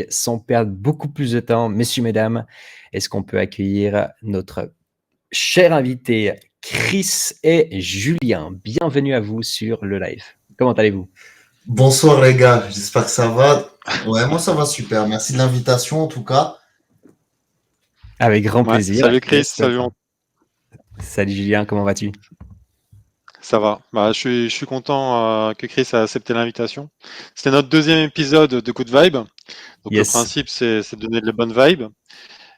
sans perdre beaucoup plus de temps, messieurs, mesdames, est-ce qu'on peut accueillir notre cher invité Chris et Julien? Bienvenue à vous sur le live. Comment allez-vous? Bonsoir les gars, j'espère que ça va. Ouais, moi ça va super. Merci de l'invitation en tout cas. Avec grand Ouais, plaisir. salut Chris, Yes. salut. Salut Julien, comment vas-tu? Ça va. Je suis content que Chris a accepté l'invitation. C'était notre deuxième épisode de Good Vibe. Donc le Yes. principe, c'est de donner de bonnes vibes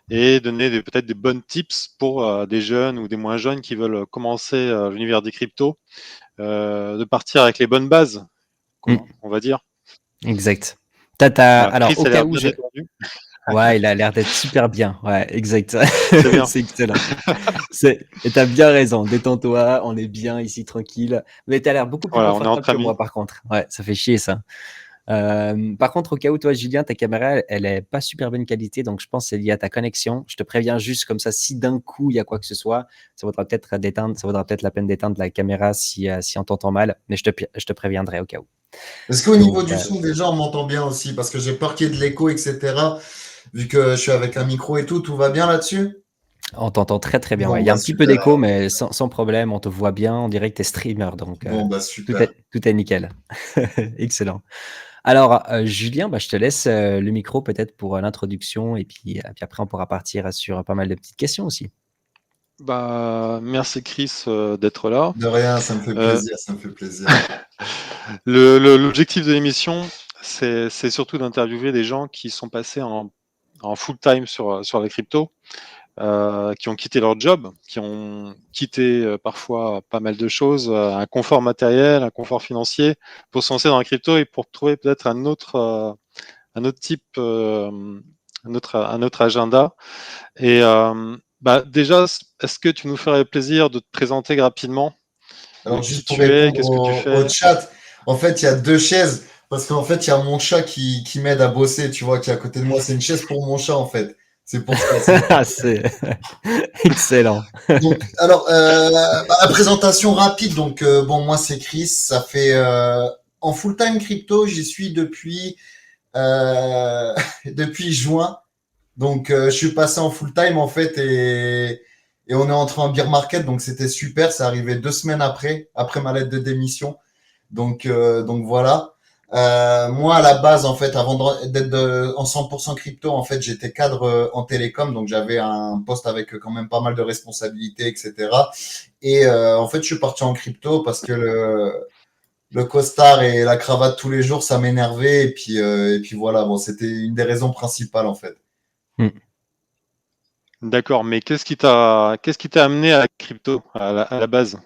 et donner peut-être des bonnes tips pour des jeunes ou des moins jeunes qui veulent commencer l'univers des cryptos, de partir avec les bonnes bases, on va dire. Exact. Voilà, Alors, Chris au a cas l'air où bien détendu. Ouais, il a l'air d'être super bien. Ouais, exact. C'est bien. C'est excellent. Et t'as bien raison. Détends-toi, on est bien ici, tranquille. Mais t'as l'air beaucoup plus Voilà, on est confortable entre que moi, amis. par contre. Ouais, ça fait chier, ça. Par contre, au cas où, toi, Julien, ta caméra, elle est pas super bonne qualité, donc je pense que c'est lié à ta connexion. Je te préviens juste comme ça, si d'un coup il y a quoi que ce soit, ça vaudra peut-être la peine d'éteindre la caméra si on t'entend mal, mais je te préviendrai au cas où. Est-ce qu'au Donc, niveau du son déjà on m'entend bien aussi? Parce que j'ai peur qu'il y ait de l'écho, etc. Vu que je suis avec un micro et tout va bien là-dessus? on t'entend très très bien. Ouais. Bon Il y a bah un petit peu super. d'écho, mais sans problème, on te voit bien, on dirait que tu es streamer, donc Bon bah tout super. est nickel. Excellent. Alors, Julien, je te laisse le micro peut-être pour l'introduction et puis après on pourra partir sur pas mal de petites questions aussi. Merci Chris d'être là. De rien, ça me fait Euh, plaisir, ça me fait plaisir. L'objectif de l'émission, c'est surtout d'interviewer des gens qui sont passés en full time sur les cryptos, qui ont quitté leur job, qui ont quitté parfois pas mal de choses, un confort matériel, un confort financier, pour se lancer dans la crypto et pour trouver peut-être un autre type, un autre agenda. Et déjà, est-ce que tu nous ferais plaisir de te présenter rapidement Alors qui juste pour tu es, répondre qu'est-ce que tu au fais? chat, en fait il y a deux chaises. Parce qu'en fait il y a mon chat qui m'aide à bosser, tu vois, qui est à côté de moi. C'est une chaise pour mon chat en fait. C'est pour ça. C'est excellent. Donc, alors, la présentation rapide. Donc, bon, moi, c'est Chris. Ça fait en full-time crypto, j'y suis depuis depuis juin. Donc, je suis passé en full-time en fait et on est entré en bear market. Donc, c'était super. Ça arrivait 2 semaines après ma lettre de démission. Donc voilà. Moi, à la base, en fait, avant d'être en 100% crypto, en fait, j'étais cadre en télécom, donc j'avais un poste avec quand même pas mal de responsabilités, etc. Et en fait, je suis parti en crypto parce que le costard et la cravate tous les jours, ça m'énervait. Et puis voilà, bon, c'était une des raisons principales, en fait. D'accord, mais qu'est-ce qui t'a amené à la crypto à la base?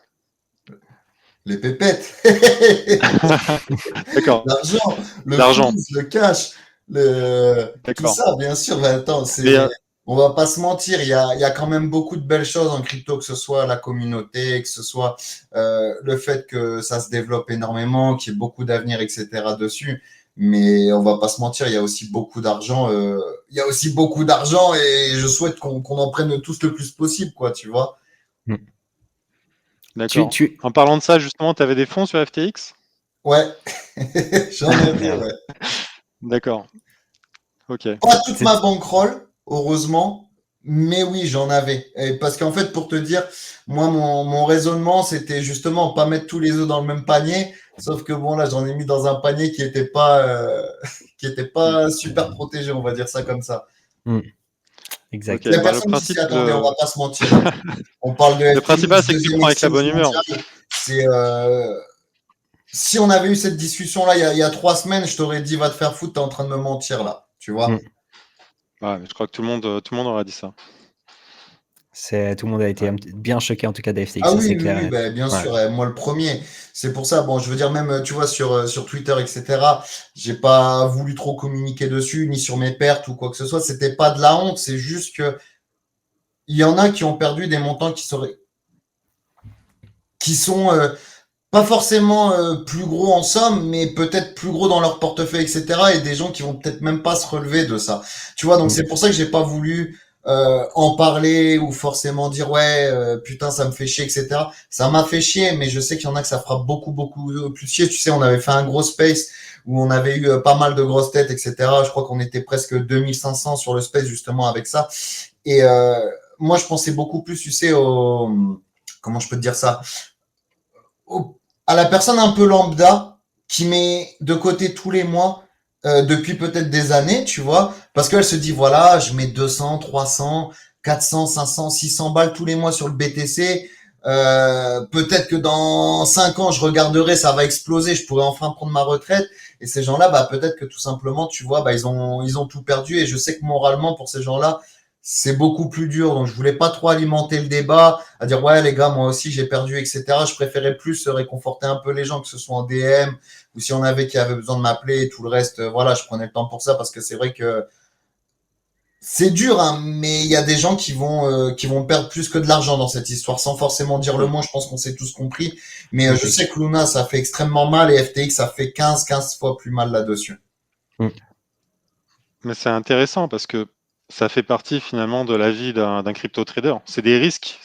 Les pépettes, D'accord, l'argent, le l'argent, flouze, le cash, tout d'accord. ça, bien sûr. Mais attends, Mais on va pas se mentir, il y a quand même beaucoup de belles choses en crypto, que ce soit la communauté, que ce soit le fait que ça se développe énormément, qu'il y ait beaucoup d'avenir, etc. dessus. Mais on va pas se mentir, il y a aussi beaucoup d'argent. Il y a aussi beaucoup d'argent et je souhaite qu'on en prenne tous le plus possible, quoi, tu vois. d'accord. Tu... En parlant de ça, justement, tu avais des fonds sur FTX? Ouais, j'en avais, Merde. ouais. D'accord, ok. Pas toute ma C'est- bankroll, heureusement, mais oui, j'en avais. Et parce qu'en fait, pour te dire, moi, mon raisonnement, c'était justement pas mettre tous les œufs dans le même panier. Sauf que bon, là, j'en ai mis dans un panier qui était pas super protégé, on va dire ça comme ça. Ok, Il y a le personne qui s'y principe, attendait, on va pas se mentir. On parle de le principal, FTX, c'est que tu deuxième prends avec la exchange bonne humeur. mondiale. C'est, si on avait eu cette discussion-là il y a 3 semaines, je t'aurais dit, va te faire foutre, t'es en train de me mentir là, tu vois. Ouais, mais je crois que tout le monde aurait dit ça. Tout le monde a été Ouais. bien choqué en tout cas d'FTX, Ah ça oui, c'est oui, clair. oui, bah, bien Ouais. sûr, moi le premier. C'est pour ça, bon, je veux dire, même, tu vois, sur Twitter, etc., j'ai pas voulu trop communiquer dessus, ni sur mes pertes ou quoi que ce soit. C'était pas de la honte, c'est juste que il y en a qui ont perdu des montants qui sont pas forcément plus gros en somme, mais peut-être plus gros dans leur portefeuille, etc., et des gens qui vont peut-être même pas se relever de ça. Tu vois, donc c'est pour ça que j'ai pas voulu en parler ou forcément dire ouais putain ça me fait chier, etc. Ça m'a fait chier, mais je sais qu'il y en a que ça fera beaucoup plus chier. Tu sais, on avait fait un gros space où on avait eu pas mal de grosses têtes, etc. Je crois qu'on était presque 2500 sur le space justement avec ça. Et moi je pensais beaucoup plus, tu sais, comment je peux te dire ça, à la personne un peu lambda qui met de côté tous les mois depuis peut-être des années, tu vois, parce qu'elle se dit, voilà, je mets 200, 300, 400, 500, 600 balles tous les mois sur le BTC. Peut-être que dans 5 ans, je regarderai, ça va exploser, je pourrais enfin prendre ma retraite. Et ces gens-là, bah, peut-être que tout simplement, tu vois, bah, ils ont tout perdu. Et je sais que moralement, pour ces gens-là, c'est beaucoup plus dur. Donc, je voulais pas trop alimenter le débat, à dire, ouais, les gars, moi aussi, j'ai perdu, etc. Je préférais plus réconforter un peu les gens, que ce soit en DM, ou si on avait qui avait besoin de m'appeler et tout le reste, voilà, je prenais le temps pour ça, parce que c'est vrai que c'est dur, hein, mais il y a des gens qui vont perdre plus que de l'argent dans cette histoire, sans forcément dire le Mm. mot. Je pense qu'on s'est tous compris. Mais je Mhm. sais que Luna, ça fait extrêmement mal, et FTX, ça fait 15 fois plus mal là-dessus. Mais c'est intéressant parce que ça fait partie finalement de la vie d'un crypto-trader. C'est des risques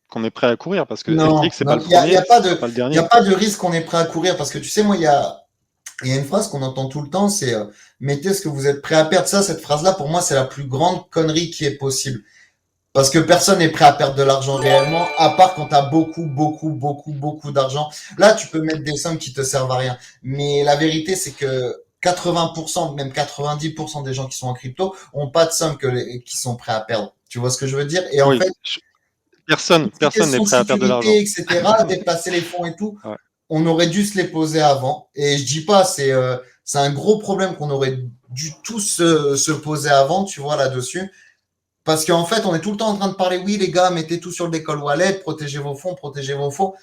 qu'on est prêt à courir parce que Non, FTX, c'est pas non, le premier, c'est pas le il y a dernier. pas de risque qu'on est prêt à courir, parce que tu sais, moi, il y a une phrase qu'on entend tout le temps, c'est mettez ce que vous êtes prêt à perdre. Ça, cette phrase-là, pour moi, c'est la plus grande connerie qui est possible. Parce que personne n'est prêt à perdre de l'argent réellement, à part quand tu as beaucoup d'argent. Là, tu peux mettre des sommes qui te servent à rien. Mais la vérité, c'est que 80%, même 90% des gens qui sont en crypto ont pas de sommes qui sont prêts à perdre. Tu vois ce que je veux dire? Et en Oui, fait, toutes ces personne n'est questions de prêt à perdre de l'argent. sécurité, etc., déplacer les fonds et tout, Ouais. on aurait dû se les poser avant. Et je dis pas, c'est un gros problème qu'on aurait dû tous se poser avant, tu vois, là-dessus. Parce qu'en fait, on est tout le temps en train de parler, oui, les gars, mettez tout sur le décolle wallet, protégez vos fonds, protégez vos fonds.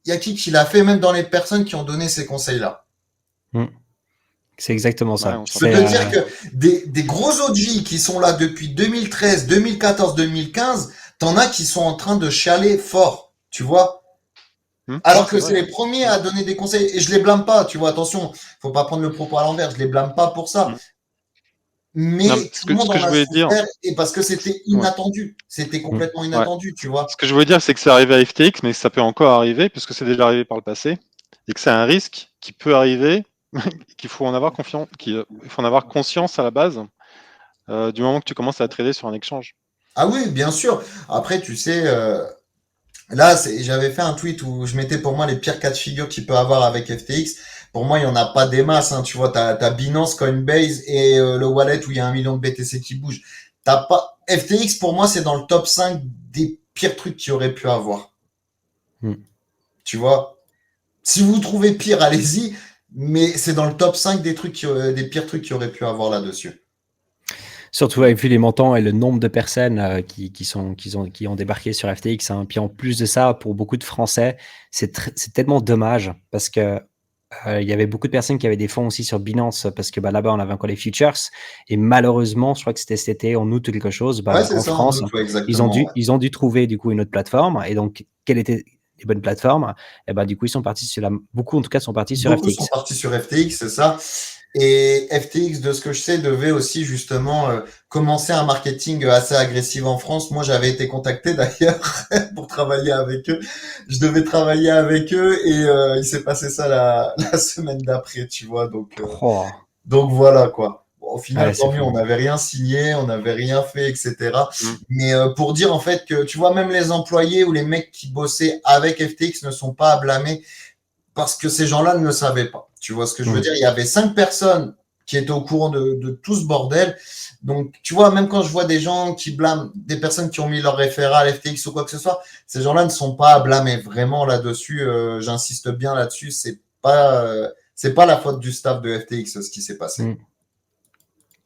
Il y a qui l'a fait, même dans les personnes qui ont donné ces conseils-là. Mm. C'est exactement Ouais, ça. on Je s'en peux C'est te dire que des gros OG qui sont là depuis 2013, 2014, 2015, t'en as qui sont en train de chialer fort, tu vois. Non, Alors c'est que c'est vrai. les premiers à donner des conseils. Et je les blâme pas, tu vois, attention, faut pas prendre le propos à l'envers, je les blâme pas pour ça. Mm. Non, mais Mais tout le ce monde que en je a voulais dire, souffert, et parce que c'était ouais, inattendu. C'était Mm. complètement ouais. inattendu, tu vois. Ce que je voulais dire, c'est que c'est arrivé à FTX, mais ça peut encore arriver, puisque c'est déjà arrivé par le passé, et que c'est un risque qui peut arriver, qu'il faut en avoir confiance, il faut en avoir conscience à la base, du moment que tu commences à trader sur un exchange. Ah oui, bien sûr. Après, tu sais, là, j'avais fait un tweet où je mettais pour moi les pires cas de figure qu'il peut avoir avec FTX. Pour moi, il y en a pas des masses, hein. Tu vois, t'as Binance, Coinbase et le wallet où il y a 1 million de BTC qui bouge. T'as pas FTX, pour moi, c'est dans le top 5 des pires trucs qu'il aurait pu avoir. Mm. Tu vois, si vous trouvez pire, allez-y. Mais c'est dans le top 5 des des pires trucs qu'il aurait pu avoir là-dessus. Surtout avec vu les montants et le nombre de personnes qui ont débarqué sur FTX. Hein. Puis en plus de ça, pour beaucoup de Français, c'est tellement dommage parce que il y avait beaucoup de personnes qui avaient des fonds aussi sur Binance parce que bah, là-bas, on avait encore les futures. Et malheureusement, je crois que c'était cet été, en août ou quelque chose, Ouais, bah, c'est en ça, en France, août, ouais, exactement. Ouais. ils ont dû trouver du coup une autre plateforme. Et donc, quelles étaient les bonnes plateformes? Et bah, du coup, ils sont partis beaucoup en tout cas sont partis sur Beaucoup sont FTX. partis sur FTX, c'est ça. Et FTX, de ce que je sais, devait aussi justement commencer un marketing assez agressif en France. Moi, j'avais été contacté d'ailleurs pour travailler avec eux. Je devais travailler avec eux et il s'est passé ça la semaine d'après, tu vois. Oh, Donc voilà quoi. Bon, au final, ouais, c'est tant mieux, on fou. n'avait rien signé, on n'avait rien fait, etc. Mm. Mais pour dire en fait que, tu vois, même les employés ou les mecs qui bossaient avec FTX ne sont pas à blâmer parce que ces gens-là ne le savaient pas. Tu vois ce que je veux Mm. dire? Il y avait 5 personnes qui étaient au courant de tout ce bordel. Donc, tu vois, même quand je vois des gens qui blâment, des personnes qui ont mis leur référent FTX ou quoi que ce soit, ces gens-là ne sont pas à blâmer. Vraiment là-dessus, j'insiste bien là-dessus, c'est pas la faute du staff de FTX ce qui s'est passé. Mm.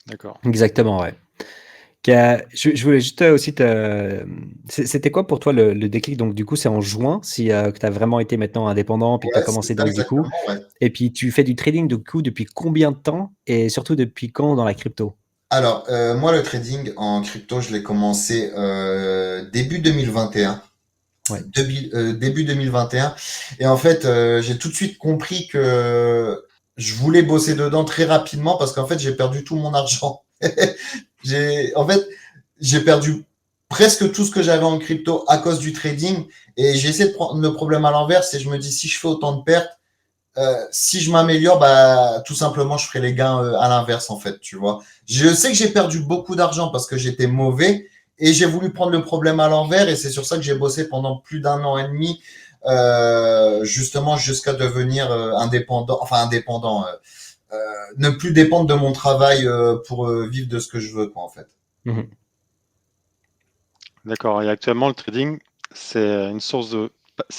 D'accord. Exactement, ouais. Je voulais juste aussi c'était quoi pour toi le déclic? Donc, du coup, c'est en juin, si que tu as vraiment été maintenant indépendant, puis que tu as Ouais, c'est commencé ça donc du coup. exactement, ouais. Et puis, tu fais du trading du coup depuis combien de temps? Et surtout depuis quand dans la crypto? Alors, moi, le trading en crypto, je l'ai commencé début 2021. Ouais. Début 2021. Et en fait, j'ai tout de suite compris que je voulais bosser dedans très rapidement parce qu'en fait, j'ai perdu tout mon argent. En fait, j'ai perdu presque tout ce que j'avais en crypto à cause du trading. Et j'ai essayé de prendre le problème à l'envers. C'est je me dis, si je fais autant de pertes, si je m'améliore, bah, tout simplement, je ferai les gains à l'inverse, en fait, tu vois. Je sais que j'ai perdu beaucoup d'argent parce que j'étais mauvais et j'ai voulu prendre le problème à l'envers et c'est sur ça que j'ai bossé pendant plus d'1 an et demi, justement, jusqu'à devenir ne plus dépendre de mon travail pour vivre de ce que je veux, quoi, en fait. Mhm. D'accord. Et actuellement, le trading, c'est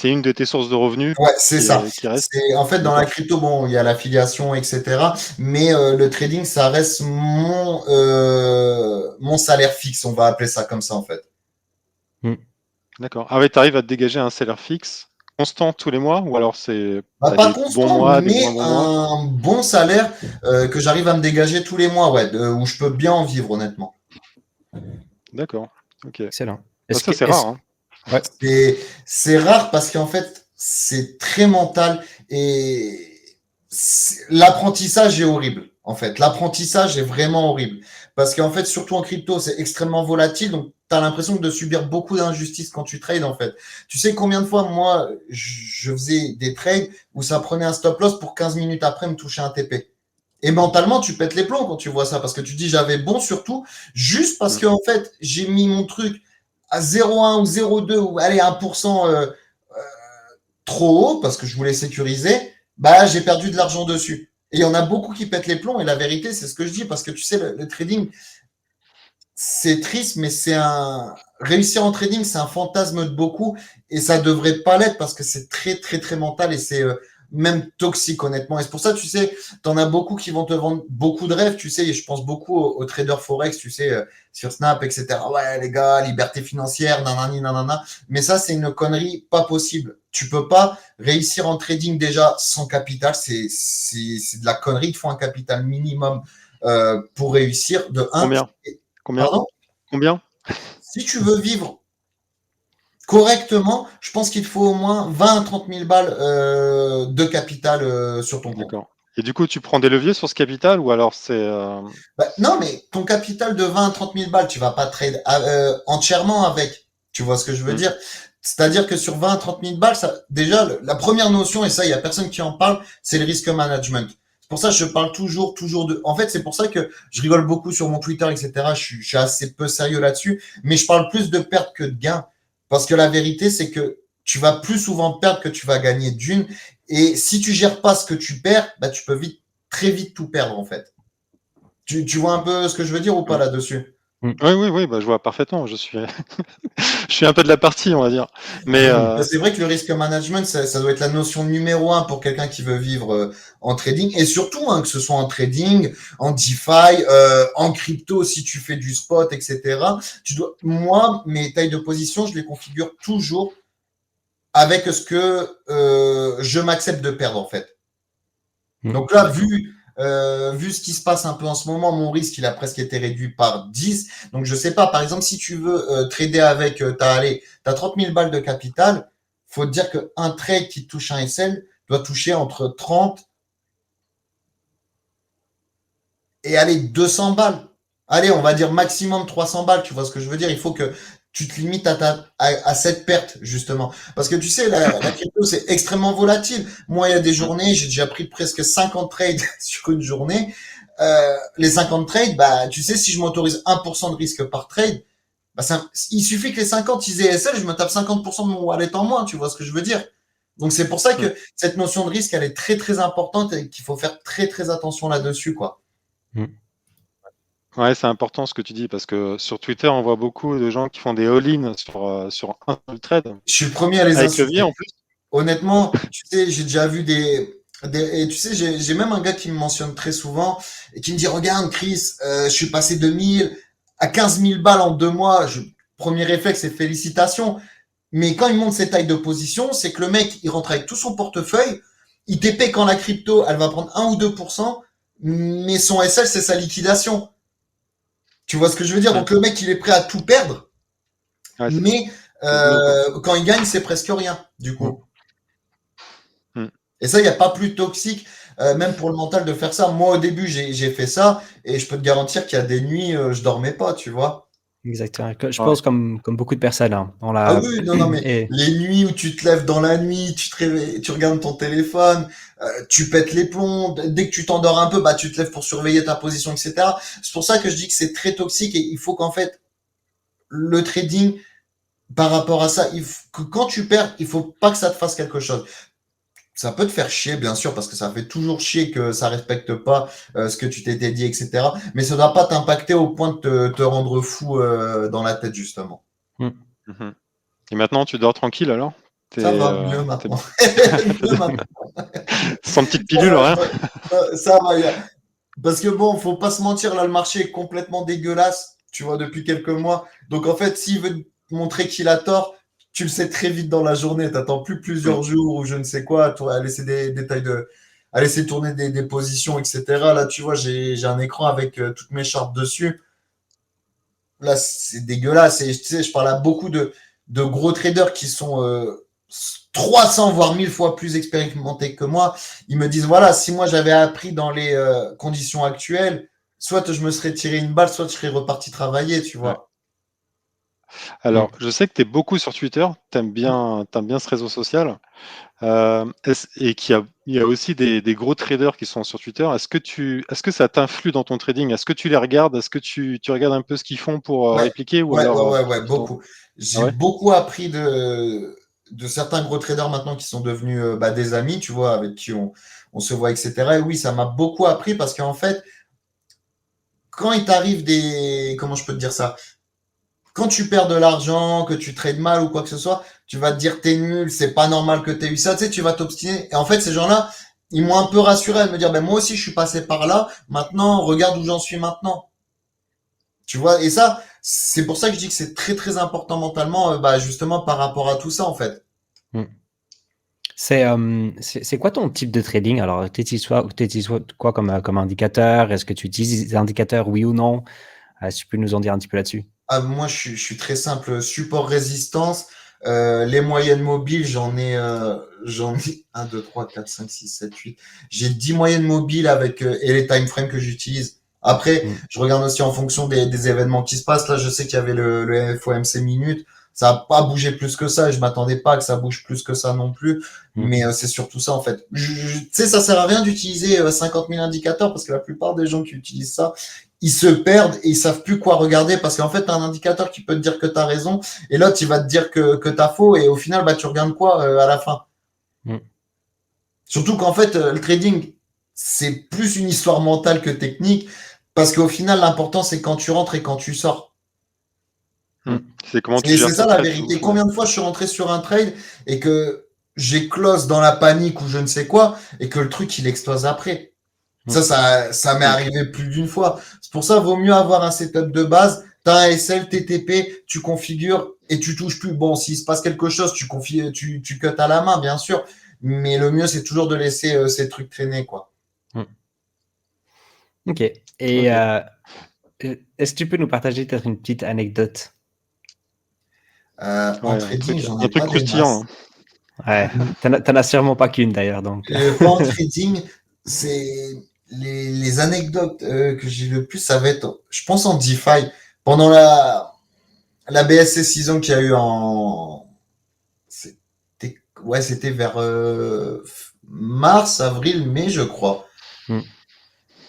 une de tes sources de revenus Ouais, c'est ça. qui reste. En fait, dans la D'accord. crypto, bon, il y a l'affiliation, etc. Mais le trading, ça reste mon salaire fixe, on va appeler ça comme ça, en fait. D'accord. Ah ouais, tu arrives à te dégager un salaire fixe constant tous les mois ou alors Bah, t'as pas des bons constant, mois, des moins mais bons mois? un bon salaire que j'arrive à me dégager tous les mois, ouais, où je peux bien en vivre, honnêtement. D'accord. Ok. Excellent. Bah, ça, c'est rare, hein. Ouais. C'est rare parce qu'en fait, c'est très mental et l'apprentissage est horrible. En fait, l'apprentissage est vraiment horrible parce qu'en fait, surtout en crypto, c'est extrêmement volatile. Donc, tu as l'impression de subir beaucoup d'injustices quand tu trades. En fait, tu sais combien de fois, moi, je faisais des trades où ça prenait un stop loss pour 15 minutes après me toucher un TP. Et mentalement, tu pètes les plombs quand tu vois ça parce que tu dis j'avais bon surtout juste parce Mm. que en fait, j'ai mis mon truc à 0,1 ou 0,2 ou allez 1% trop haut parce que je voulais sécuriser, bah j'ai perdu de l'argent dessus. Et il y en a beaucoup qui pètent les plombs et la vérité, c'est ce que je dis parce que tu sais, le trading, c'est triste, mais réussir en trading, c'est un fantasme de beaucoup et ça devrait pas l'être parce que c'est très, très, très mental et c'est même toxique, honnêtement. Et c'est pour ça, tu sais, t'en as beaucoup qui vont te vendre beaucoup de rêves, tu sais, et je pense beaucoup aux traders Forex, tu sais, sur Snap, etc. Ouais, les gars, liberté financière, nanani, nanana. Mais ça, c'est une connerie pas possible. Tu peux pas réussir en trading déjà sans capital. C'est de la connerie. Il faut un capital minimum pour réussir. De un. Combien? Combien? Pardon? Combien? Si tu veux vivre correctement, je pense qu'il te faut au moins 20 à 30 000 balles de capital sur ton compte. D'accord. Et du coup, tu prends des leviers sur ce capital ou alors Bah, non, mais ton capital de 20 à 30 000 balles, tu vas pas trade entièrement avec. Tu vois ce que je veux Mm. dire? C'est-à-dire que sur 20 à 30 000 balles, ça, déjà, la première notion, et ça, il y a personne qui en parle, c'est le risque management. C'est pour ça que je parle toujours de. En fait, c'est pour ça que je rigole beaucoup sur mon Twitter, etc. Je suis assez peu sérieux là-dessus, mais je parle plus de perte que de gain. Parce que la vérité, c'est que tu vas plus souvent perdre que tu vas gagner d'une. Et si tu gères pas ce que tu perds, bah, tu peux très vite tout perdre, en fait. Tu vois un peu ce que je veux dire ou pas Mm. là-dessus? Oui, oui, oui, bah, je vois parfaitement. Je suis un peu de la partie, on va dire. Mais C'est vrai que le risque management, ça doit être la notion numéro un pour quelqu'un qui veut vivre en trading. Et surtout, hein, que ce soit en trading, en DeFi, en crypto, si tu fais du spot, etc. Moi, mes tailles de position, je les configure toujours avec ce que je m'accepte de perdre, en fait. Donc là, vu ce qui se passe un peu en ce moment, mon risque, il a presque été réduit par 10. Donc je sais pas, par exemple, si tu veux trader avec, t'as 30 000 balles de capital, faut te dire qu'un trade qui touche un SL doit toucher entre 30 et allez, 200 balles. Allez, on va dire maximum 300 balles, tu vois ce que je veux dire? Il faut que tu te limites à cette perte, justement. Parce que tu sais, la crypto, c'est extrêmement volatile. Moi, il y a des journées, j'ai déjà pris presque 50 trades sur une journée. Les 50 trades, bah, tu sais, si je m'autorise 1% de risque par trade, bah, il suffit que les 50 ils aient SL, je me tape 50% de mon wallet en moins, tu vois ce que je veux dire? Donc, c'est pour ça que cette notion de risque, elle est très, très importante et qu'il faut faire très, très attention là-dessus, quoi. ouais, c'est important ce que tu dis parce que sur Twitter, on voit beaucoup de gens qui font des all-in sur un seul trade Je suis le premier à les avec levier insulter. en plus. Honnêtement, tu sais, j'ai déjà vu et tu sais, j'ai même un gars qui me mentionne très souvent et qui me dit, regarde, Chris, je suis passé de 1000 à 15 000 balles en 2 mois. Premier réflexe, c'est félicitations. Mais quand il monte ses tailles de position, c'est que le mec, il rentre avec tout son portefeuille, il TP quand la crypto, elle va prendre 1 ou 2%, mais son SL, c'est sa liquidation. Tu vois ce que je veux dire? Donc le mec, il est prêt à tout perdre, Ouais, mais c'est boulot, quoi. quand il gagne, c'est presque rien, du coup. Mm. Et ça, il n'y a pas plus toxique, même pour le mental, de faire ça. Moi, au début, j'ai fait ça, et je peux te garantir qu'il y a des nuits, je dormais pas, tu vois. Exactement. Je Ouais. pense comme beaucoup de personnes, hein. On Ah l'a oui, non, non, mais et les nuits où tu te lèves dans la nuit, tu te réveilles, tu regardes ton téléphone, tu pètes les plombs, dès que tu t'endors un peu, bah tu te lèves pour surveiller ta position, etc. C'est pour ça que je dis que c'est très toxique et il faut qu'en fait, le trading, par rapport à ça, que quand tu perds, il faut pas que ça te fasse quelque chose. Ça peut te faire chier, bien sûr, parce que ça fait toujours chier que ça respecte pas ce que tu t'étais dit, etc. Mais ça doit pas t'impacter au point de te rendre fou dans la tête, justement. mmh. Mhm. Et maintenant, tu dors tranquille alors? Ça T'es, va mieux t'es maintenant. bien. Mieux maintenant. Sans petite Ça pilule, va, rien? ça va. Parce que bon, faut pas se mentir, là, le marché est complètement dégueulasse, tu vois, depuis quelques mois. Donc, en fait, s'il veut te montrer qu'il a tort, tu le sais très vite dans la journée. T'attends plus Mm. plusieurs jours ou je ne sais quoi, à laisser des détails à laisser tourner des positions, etc. Là, tu vois, j'ai un écran avec toutes mes chartes dessus. Là, c'est dégueulasse. Et tu sais, je parle à beaucoup de gros traders qui sont 300 voire 1000 fois plus expérimentés que moi. Ils me disent, voilà, si moi j'avais appris dans les conditions actuelles, soit je me serais tiré une balle, soit je serais reparti travailler, tu Ouais. vois. Alors, Mmh. je sais que tu es beaucoup sur Twitter, t'aimes bien ce réseau social, et il y a aussi des gros traders qui sont sur Twitter. Est-ce que ça t'influe dans ton trading? Est-ce que tu les regardes? Est-ce que tu regardes un peu ce qu'ils font pour Ouais, répliquer ou ouais, ouais, alors ouais, ouais, tu t'en- beaucoup. Ah J'ai ouais? beaucoup appris de certains gros traders maintenant qui sont devenus bah, des amis, tu vois, avec qui on se voit, etc. Et oui, ça m'a beaucoup appris parce qu'en fait, quand il t'arrive comment je peux te dire ça? Quand tu perds de l'argent, que tu trades mal ou quoi que ce soit, tu vas te dire t'es nul, c'est pas normal que t'aies eu ça, tu sais, tu vas t'obstiner. Et en fait, ces gens-là, ils m'ont un peu rassuré à me dire, ben moi aussi je suis passé par là, maintenant regarde où j'en suis maintenant. Tu vois, et ça, c'est pour ça que je dis que c'est très très important mentalement, bah justement par rapport à tout ça en fait. Mmh. C'est quoi ton type de trading? Alors, tu utilises quoi comme indicateur? Est-ce que tu utilises des indicateurs, oui ou non? Si tu peux nous en dire un petit peu là-dessus? Ah, moi, je suis très simple. Support résistance. Les moyennes mobiles, j'en ai 1, 2, 3, 4, 5, 6, 7, 8. J'ai 10 moyennes mobiles avec, et les time frames que j'utilise. Après, Mmh. je regarde aussi en fonction des événements qui se passent. Là, je sais qu'il y avait le FOMC minutes. Ça a pas bougé plus que ça et je m'attendais pas à que ça bouge plus que ça non plus. Mmh. Mais c'est surtout ça, en fait. Tu sais, ça sert à rien d'utiliser 50 000 indicateurs parce que la plupart des gens qui utilisent ça, ils se perdent et ils savent plus quoi regarder parce qu'en fait, t'as un indicateur qui peut te dire que t'as raison et l'autre, il va te dire que t'as faux et au final, bah, tu regardes quoi à la fin. Mmh. Surtout qu'en fait, le trading, c'est plus une histoire mentale que technique parce qu'au final, l'important, c'est quand tu rentres et quand tu sors. Mm. Mmh. C'est comment tu C'est gères tes ça la trades au vérité. final. Combien de fois je suis rentré sur un trade et que j'ai close dans la panique ou je ne sais quoi et que le truc, il explose après. Mmh. Ça m'est Mm. arrivé plus d'une fois. C'est pour ça, vaut mieux avoir un setup de base. T'as un SL, TTP, tu configures et tu touches plus. Bon, s'il se passe quelque chose, tu cuts à la main, bien sûr. Mais le mieux, c'est toujours de laisser ces trucs traîner, quoi. Mmh. OK. Et Ok. est-ce que tu peux nous partager peut-être une petite anecdote? En Ouais, trading, j'en un ai truc pas des croustillant, masses. hein. Ouais, tu en as sûrement pas qu'une d'ailleurs, donc Et pas en trading, c'est les anecdotes que j'ai le plus, ça va être, je pense en DeFi. Pendant la BSC Season qu'il y a eu c'était vers mars, avril, mai, je crois. Mmh.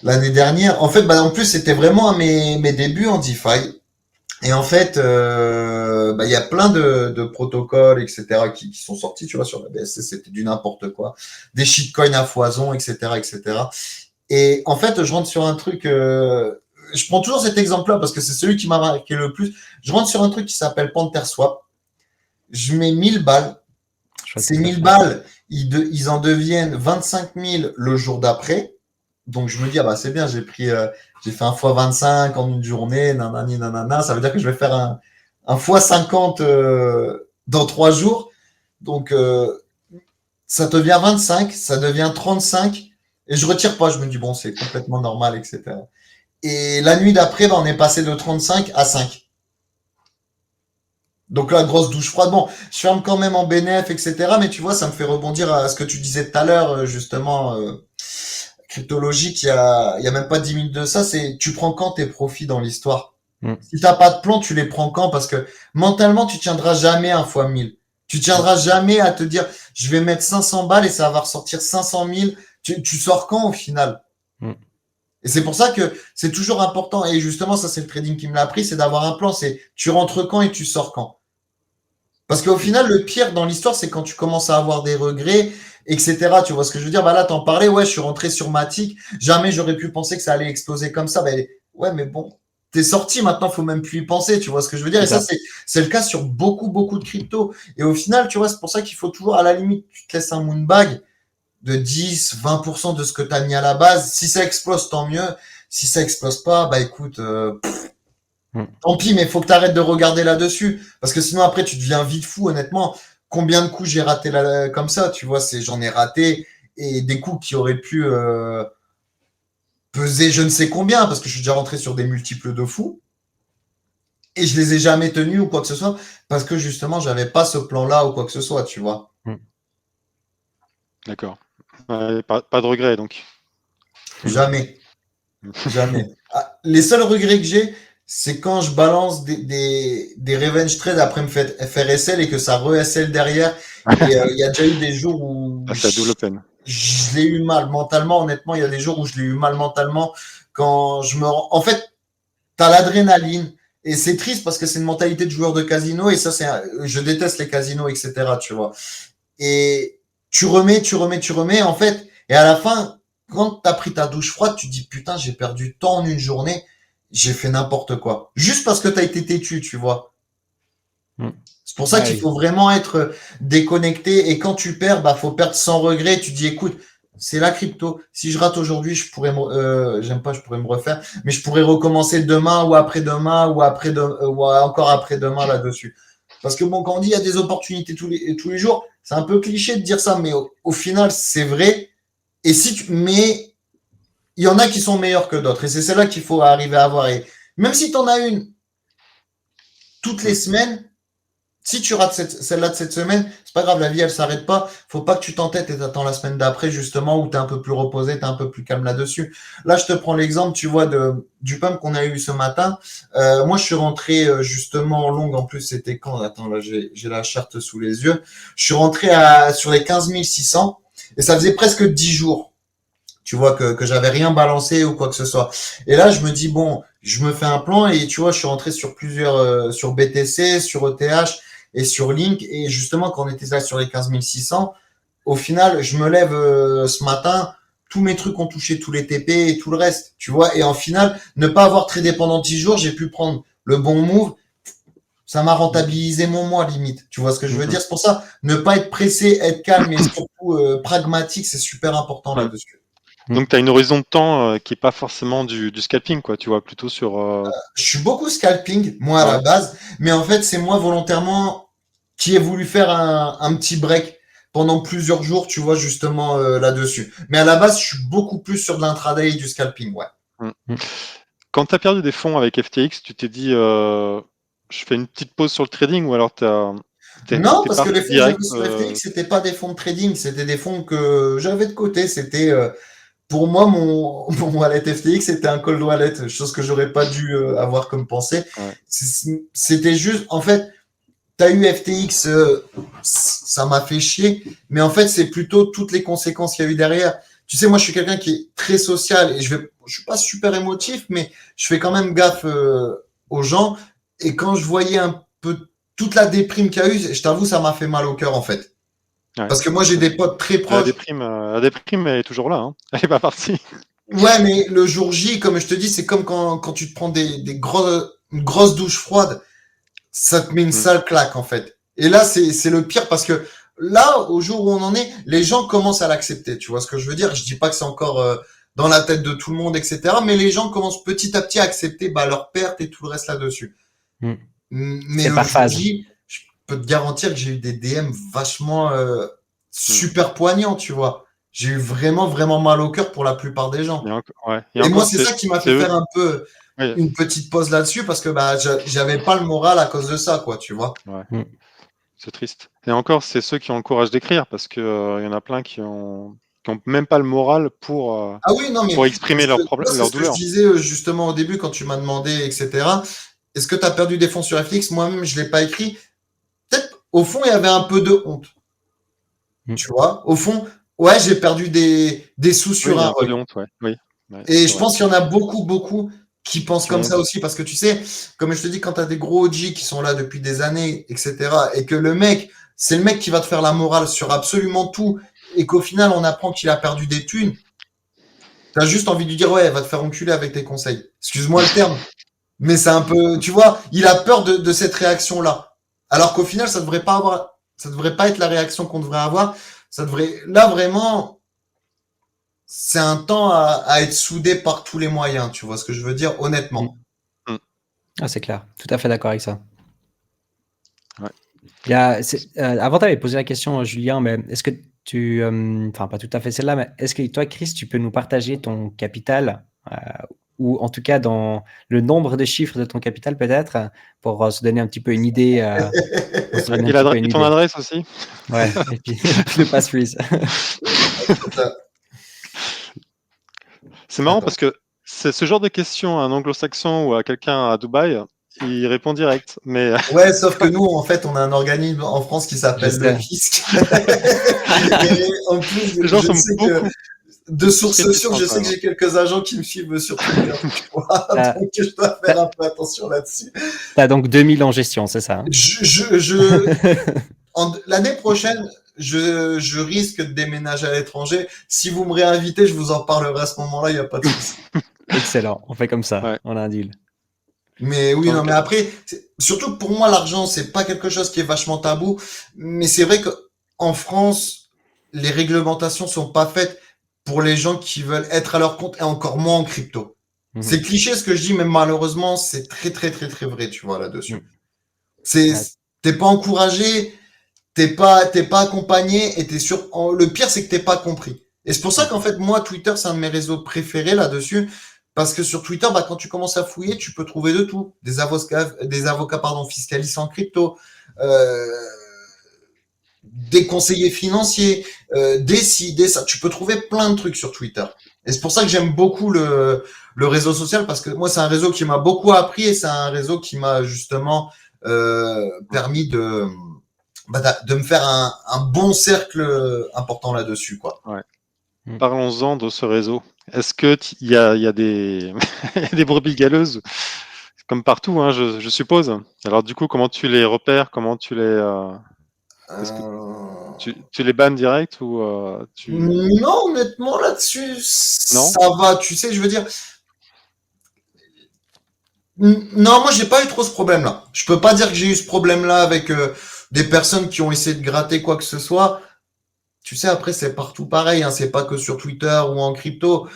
L'année dernière. En fait, bah, en plus, c'était vraiment à mes débuts en DeFi. Et en fait, bah, il y a plein de protocoles, etc., qui sont sortis, tu vois, sur la BSC, c'était du n'importe quoi. Des shitcoins à foison, etc., etc. Et en fait, je rentre sur un truc, je prends toujours cet exemple-là parce que c'est celui qui m'a marqué le plus. Je rentre sur un truc qui s'appelle PanterSwap. Je mets 1000 balles. Je vois Ces tout à 1000 fait. balles, ils en deviennent 25 000 le jour d'après. Donc je me dis, ah bah c'est bien, j'ai fait un fois 25 en une journée, nanani, nanana. Ça veut dire que je vais faire un fois 50 dans 3 jours. Donc ça devient 25, ça devient 35. Et je retire pas, je me dis, bon, c'est complètement normal, etc. Et la nuit d'après, bah, on est passé de 35 à 5. Donc là, grosse douche froide. Bon, je ferme quand même en bénéf, etc. Mais tu vois, ça me fait rebondir à ce que tu disais tout à l'heure, justement, cryptologique, il y a même pas 10 minutes de ça. C'est tu prends quand tes profits dans l'histoire. Si t'as pas de plan, tu les prends quand? Parce que mentalement, tu tiendras jamais un fois 1000. Tu tiendras jamais à te dire, je vais mettre 500 balles et ça va ressortir 500 000. Tu sors quand au final? Mm. Et c'est pour ça que c'est toujours important. Et justement, ça, c'est le trading qui me l'a appris, c'est d'avoir un plan. C'est tu rentres quand et tu sors quand. Parce qu'au final, le pire dans l'histoire, c'est quand tu commences à avoir des regrets, etc. Tu vois ce que je veux dire? Bah là, t'en parlais, ouais, je suis rentré sur Matic. Jamais j'aurais pu penser que ça allait exploser comme ça. Bah, ouais, mais bon, t'es sorti maintenant, faut même plus y penser. Tu vois ce que je veux dire? Et ça, c'est le cas sur beaucoup, beaucoup de cryptos. Et au final, tu vois, c'est pour ça qu'il faut toujours, à la limite, tu te laisses un moonbag de 10, 20% de ce que t'as mis à la base. Si ça explose, tant mieux. Si ça explose pas, bah écoute, tant pis, mais il faut que tu arrêtes de regarder là-dessus. Parce que sinon, après, tu deviens vite fou, honnêtement. Combien de coups j'ai raté là, comme ça, tu vois, j'en ai raté. Et des coups qui auraient pu peser je ne sais combien, parce que je suis déjà rentré sur des multiples de fou. Et je les ai jamais tenus ou quoi que ce soit, parce que justement, j'avais pas ce plan-là ou quoi que ce soit, tu vois. D'accord. Pas de regret, donc. Jamais. Jamais. Ah, les seuls regrets que j'ai, c'est quand je balance des revenge trades après me faire SL et que ça re-SL derrière. Et il y a déjà eu des jours où C'est la double peine. je l'ai eu mal mentalement. Honnêtement, il y a des jours où je l'ai eu mal mentalement. Quand je me rends... En fait, t'as l'adrénaline. Et c'est triste parce que c'est une mentalité de joueur de casino. Et ça, je déteste les casinos, etc. Tu vois. Et tu remets, en fait. Et à la fin, quand t'as pris ta douche froide, tu te dis putain, j'ai perdu tant en une journée, j'ai fait n'importe quoi. Juste parce que t'as été têtu, tu vois. C'est pour ça qu'il faut vraiment être déconnecté. Et quand tu perds, bah faut perdre sans regret. Tu dis écoute, c'est la crypto. Si je rate aujourd'hui, je pourrais j'aime pas, je pourrais me refaire, mais je pourrais recommencer demain ou après-demain ou ou encore après-demain là-dessus. Parce que bon, quand on dit il y a des opportunités tous les jours, c'est un peu cliché de dire ça, mais au final, c'est vrai. Et mais il y en a qui sont meilleurs que d'autres. Et c'est celle-là qu'il faut arriver à avoir. Et même si tu en as une toutes les semaines, si tu rates celle-là de cette semaine, c'est pas grave, la vie elle s'arrête pas. Faut pas que tu t'entêtes et t'attends la semaine d'après justement où t'es un peu plus reposé, t'es un peu plus calme là-dessus. Là, je te prends l'exemple, tu vois, du pump qu'on a eu ce matin. Moi, je suis rentré justement en longue. En plus, c'était quand? Attends, là, j'ai la charte sous les yeux. Je suis rentré sur les 15 600 et ça faisait presque 10 jours. Tu vois que j'avais rien balancé ou quoi que ce soit. Et là, je me dis bon, je me fais un plan et tu vois, je suis rentré sur plusieurs sur BTC, sur ETH et sur Link. Et justement, quand on était là sur les 15 600, au final, je me lève ce matin, tous mes trucs ont touché tous les TP et tout le reste, tu vois. Et en final, ne pas avoir tradé pendant 10 jours, j'ai pu prendre le bon move. Ça m'a rentabilisé mon mois limite. Tu vois ce que je veux dire? C'est pour ça, ne pas être pressé, être calme et surtout pragmatique, c'est super important là-dessus. Donc, tu as une horizon de temps qui n'est pas forcément du scalping, quoi. Tu vois, plutôt sur. Je suis beaucoup scalping, moi, à la base. Mais en fait, c'est moi volontairement qui ai voulu faire un petit break pendant plusieurs jours, tu vois, justement là-dessus. Mais à la base, je suis beaucoup plus sur de l'intraday et du scalping, ouais. Quand tu as perdu des fonds avec FTX, tu t'es dit, je fais une petite pause sur le trading ou alors Non, parce que les fonds que j'avais direct sur FTX, c'était pas des fonds de trading, c'était des fonds que j'avais de côté. C'était pour moi mon wallet FTX, c'était un cold wallet, chose que j'aurais pas dû avoir comme pensée. C'était juste, en fait, t'as eu FTX, ça m'a fait chier, mais en fait, c'est plutôt toutes les conséquences qu'il y a eu derrière. Tu sais, moi, je suis quelqu'un qui est très social et je suis pas super émotif, mais je fais quand même gaffe aux gens. Et quand je voyais un peu toute la déprime qu'il y a eu, je t'avoue, ça m'a fait mal au cœur, en fait. Parce que moi, j'ai des potes très proches. La déprime, elle est toujours là, hein. Elle est pas partie. Ouais, mais le jour J, comme je te dis, c'est comme quand tu te prends une grosse douche froide, ça te met une sale claque, en fait. Et là, c'est le pire parce que là, au jour où on en est, les gens commencent à l'accepter. Tu vois ce que je veux dire? Je dis pas que c'est encore dans la tête de tout le monde, etc. Mais les gens commencent petit à petit à accepter leur perte et tout le reste là-dessus. Mais le jour J, je peux te garantir que j'ai eu des DM vachement super poignants, tu vois. J'ai eu vraiment, vraiment mal au cœur pour la plupart des gens. Et moi, c'est ça qui m'a fait faire un peu une petite pause là-dessus parce que j'avais pas le moral à cause de ça, quoi, tu vois. C'est triste. Et encore, c'est ceux qui ont le courage d'écrire parce que y en a plein qui ont qui ont même pas le moral Ah oui, non, mais pour exprimer leurs problèmes, c'est leurs ce que je douleurs. disais justement au début quand tu m'as demandé, etc. Est-ce que tu as perdu des fonds sur FTX? Moi-même, je l'ai pas écrit. Peut-être, au fond, il y avait un peu de honte. Tu vois, au fond, ouais, j'ai perdu des sous Oui, sur il y a un un peu rug. de honte, ouais. Oui, ouais, Et c'est je vrai. pense qu'il y en a beaucoup qui pensent Qui comme ont ça honte. aussi, parce que tu sais, comme je te dis, quand tu as des gros OG qui sont là depuis des années, etc., et que le mec, c'est le mec qui va te faire la morale sur absolument tout, et qu'au final, on apprend qu'il a perdu des thunes, t'as juste envie de lui dire, ouais, va te faire enculer avec tes conseils. Excuse-moi le terme, mais c'est un peu, tu vois, il a peur de cette réaction-là. Alors qu'au final, ça devrait pas être la réaction qu'on devrait avoir. Ça devrait, là, vraiment, c'est un temps à être soudé par tous les moyens, tu vois ce que je veux dire, honnêtement. Ah, c'est clair. Tout à fait d'accord avec ça. Ouais. Avant, tu avais posé la question, Julien, mais est-ce que tu, enfin, pas tout à fait celle-là, mais est-ce que toi, Chris, tu peux nous partager ton capital, ou en tout cas dans le nombre de chiffres de ton capital peut-être, pour se donner un petit peu une idée, pour se donner un petit peu une Et ton idée. adresse aussi? Ouais, et puis, et puis le passphrase. C'est marrant Attends. parce que c'est ce genre de questions à un anglo-saxon ou à quelqu'un à Dubaï, il répond direct. Mais Ouais, sauf que nous, en fait, on a un organisme en France qui Je s'appelle le sais. fisc. Et en plus, les gens je sont sais que beaucoup de plus sources sûres, réticents je quand sais que même. j'ai quelques agents qui me suivent sur Twitter, tu vois. T'as, Donc, je dois faire t'as- un peu attention là-dessus. t'as donc 2000 en gestion, c'est ça, hein? L'année prochaine, je risque de déménager à l'étranger. Si vous me réinvitez, je vous en parlerai à ce moment-là, il n'y a pas de souci. Excellent, on fait comme ça, Ouais. on a un deal. Mais oui, non, Donc, mais après, surtout que pour moi, l'argent, c'est pas quelque chose qui est vachement tabou. Mais c'est vrai que en France, les réglementations sont pas faites pour les gens qui veulent être à leur compte et encore moins en crypto. C'est Mhm. cliché ce que je dis, mais malheureusement, c'est très vrai, tu vois, là-dessus. Mhm. C'est, Ouais. t'es pas encouragé, t'es pas accompagné et t'es sûr. Le pire, c'est que t'es pas compris. Et c'est pour ça Mhm. qu'en fait, moi, Twitter, c'est un de mes réseaux préférés là-dessus. Parce que sur Twitter, bah, quand tu commences à fouiller, tu peux trouver de tout. Des avocats, pardon, fiscalistes en crypto, euh, des conseillers financiers, des ci, des ça. Tu peux trouver plein de trucs sur Twitter. Et c'est pour ça que j'aime beaucoup le réseau social parce que moi, c'est un réseau qui m'a beaucoup appris et c'est un réseau qui m'a justement permis de me faire un bon cercle important là-dessus, quoi. ouais. Mhm. Parlons-en de ce réseau. Est-ce que il y a des, il y a des brebis galeuses comme partout, hein, je suppose. Alors du coup, comment tu les repères? Comment tu les, est-ce que Euh... tu les bannes direct ou tu Non, honnêtement, là-dessus, non? ça va. Tu sais, je veux dire, non, moi, j'ai pas eu trop ce problème-là. Je peux pas dire que j'ai eu ce problème-là avec des personnes qui ont essayé de gratter quoi que ce soit. Tu sais, après, c'est partout pareil, hein, c'est pas que sur Twitter ou en crypto.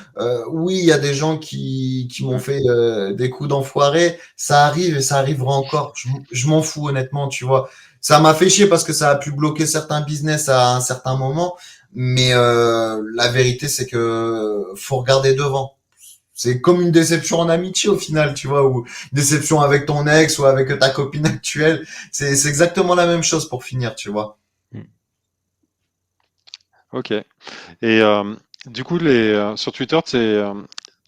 Oui, il y a des gens qui m'ont Ouais. fait des coups d'enfoiré. Ça arrive et ça arrivera encore. Je m'en fous, honnêtement, tu vois. Ça m'a fait chier parce que ça a pu bloquer certains business à un certain moment. Mais la vérité, c'est que faut regarder devant. C'est comme une déception en amitié au final, tu vois, ou une déception avec ton ex ou avec ta copine actuelle. C'est exactement la même chose pour finir, tu vois. Mhm. Ok. Et du coup, sur Twitter,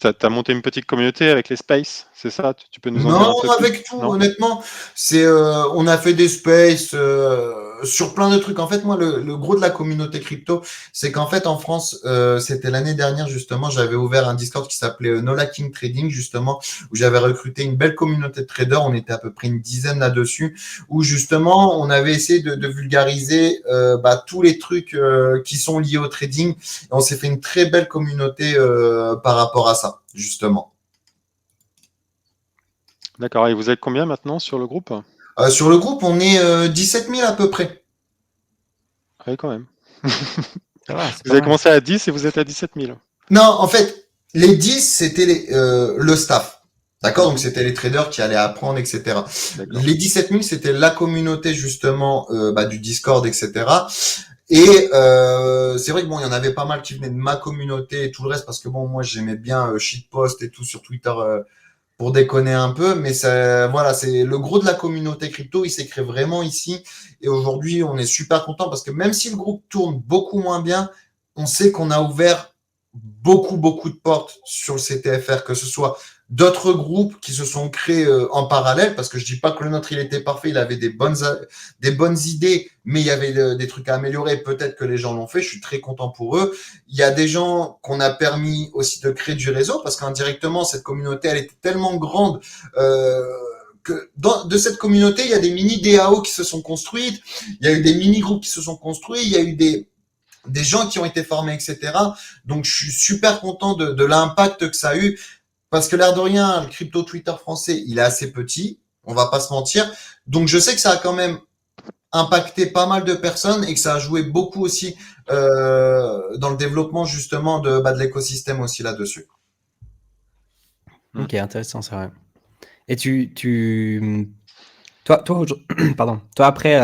t'as monté une petite communauté avec les Spaces, c'est ça? Tu peux nous en dire Non, un peu plus? avec tout, Non? honnêtement, on a fait des spaces sur plein de trucs. En fait, moi, le gros de la communauté crypto, c'est qu'en fait, en France, c'était l'année dernière justement, j'avais ouvert un Discord qui s'appelait No Lacking Trading justement, où j'avais recruté une belle communauté de traders. On était à peu près une dizaine là-dessus, où justement, on avait essayé de vulgariser tous les trucs qui sont liés au trading. Et on s'est fait une très belle communauté par rapport à ça, justement. D'accord. Et vous êtes combien maintenant sur le groupe? Sur le groupe, on est 17 000 à peu près. Ah oui, quand même. Ça va, c'est Vous pas avez mal. commencé à 10 et vous êtes à 17 000. Non, en fait, les 10, c'était le staff. D'accord? Donc, Mhm. c'était les traders qui allaient apprendre, etc. D'accord. Les 17 000, c'était la communauté, justement, du Discord, etc. Et c'est vrai que bon, il y en avait pas mal qui venaient de ma communauté et tout le reste, parce que bon, moi, j'aimais bien shitpost et tout sur Twitter pour déconner un peu. Mais ça, voilà, c'est le gros de la communauté crypto, il s'est créé vraiment ici. Et aujourd'hui, on est super content parce que même si le groupe tourne beaucoup moins bien, on sait qu'on a ouvert beaucoup de portes sur le CTFR, que ce soit d'autres groupes qui se sont créés en parallèle, parce que je dis pas que le nôtre il était parfait, il avait des bonnes idées, mais il y avait des trucs à améliorer. Peut-être que les gens l'ont fait, je suis très content pour eux. Il y a des gens qu'on a permis aussi de créer du réseau, parce qu'indirectement cette communauté elle était tellement grande que de cette communauté il y a des mini DAO qui se sont construites, il y a eu des mini groupes qui se sont construits, il y a eu des gens qui ont été formés, etc. Donc, je suis super content de l'impact que ça a eu. Parce que l'air de rien, le crypto Twitter français, il est assez petit. On va pas se mentir. Donc, je sais que ça a quand même impacté pas mal de personnes et que ça a joué beaucoup aussi dans le développement justement de l'écosystème aussi là-dessus. Ok, intéressant, c'est vrai. Et toi, pardon, toi après,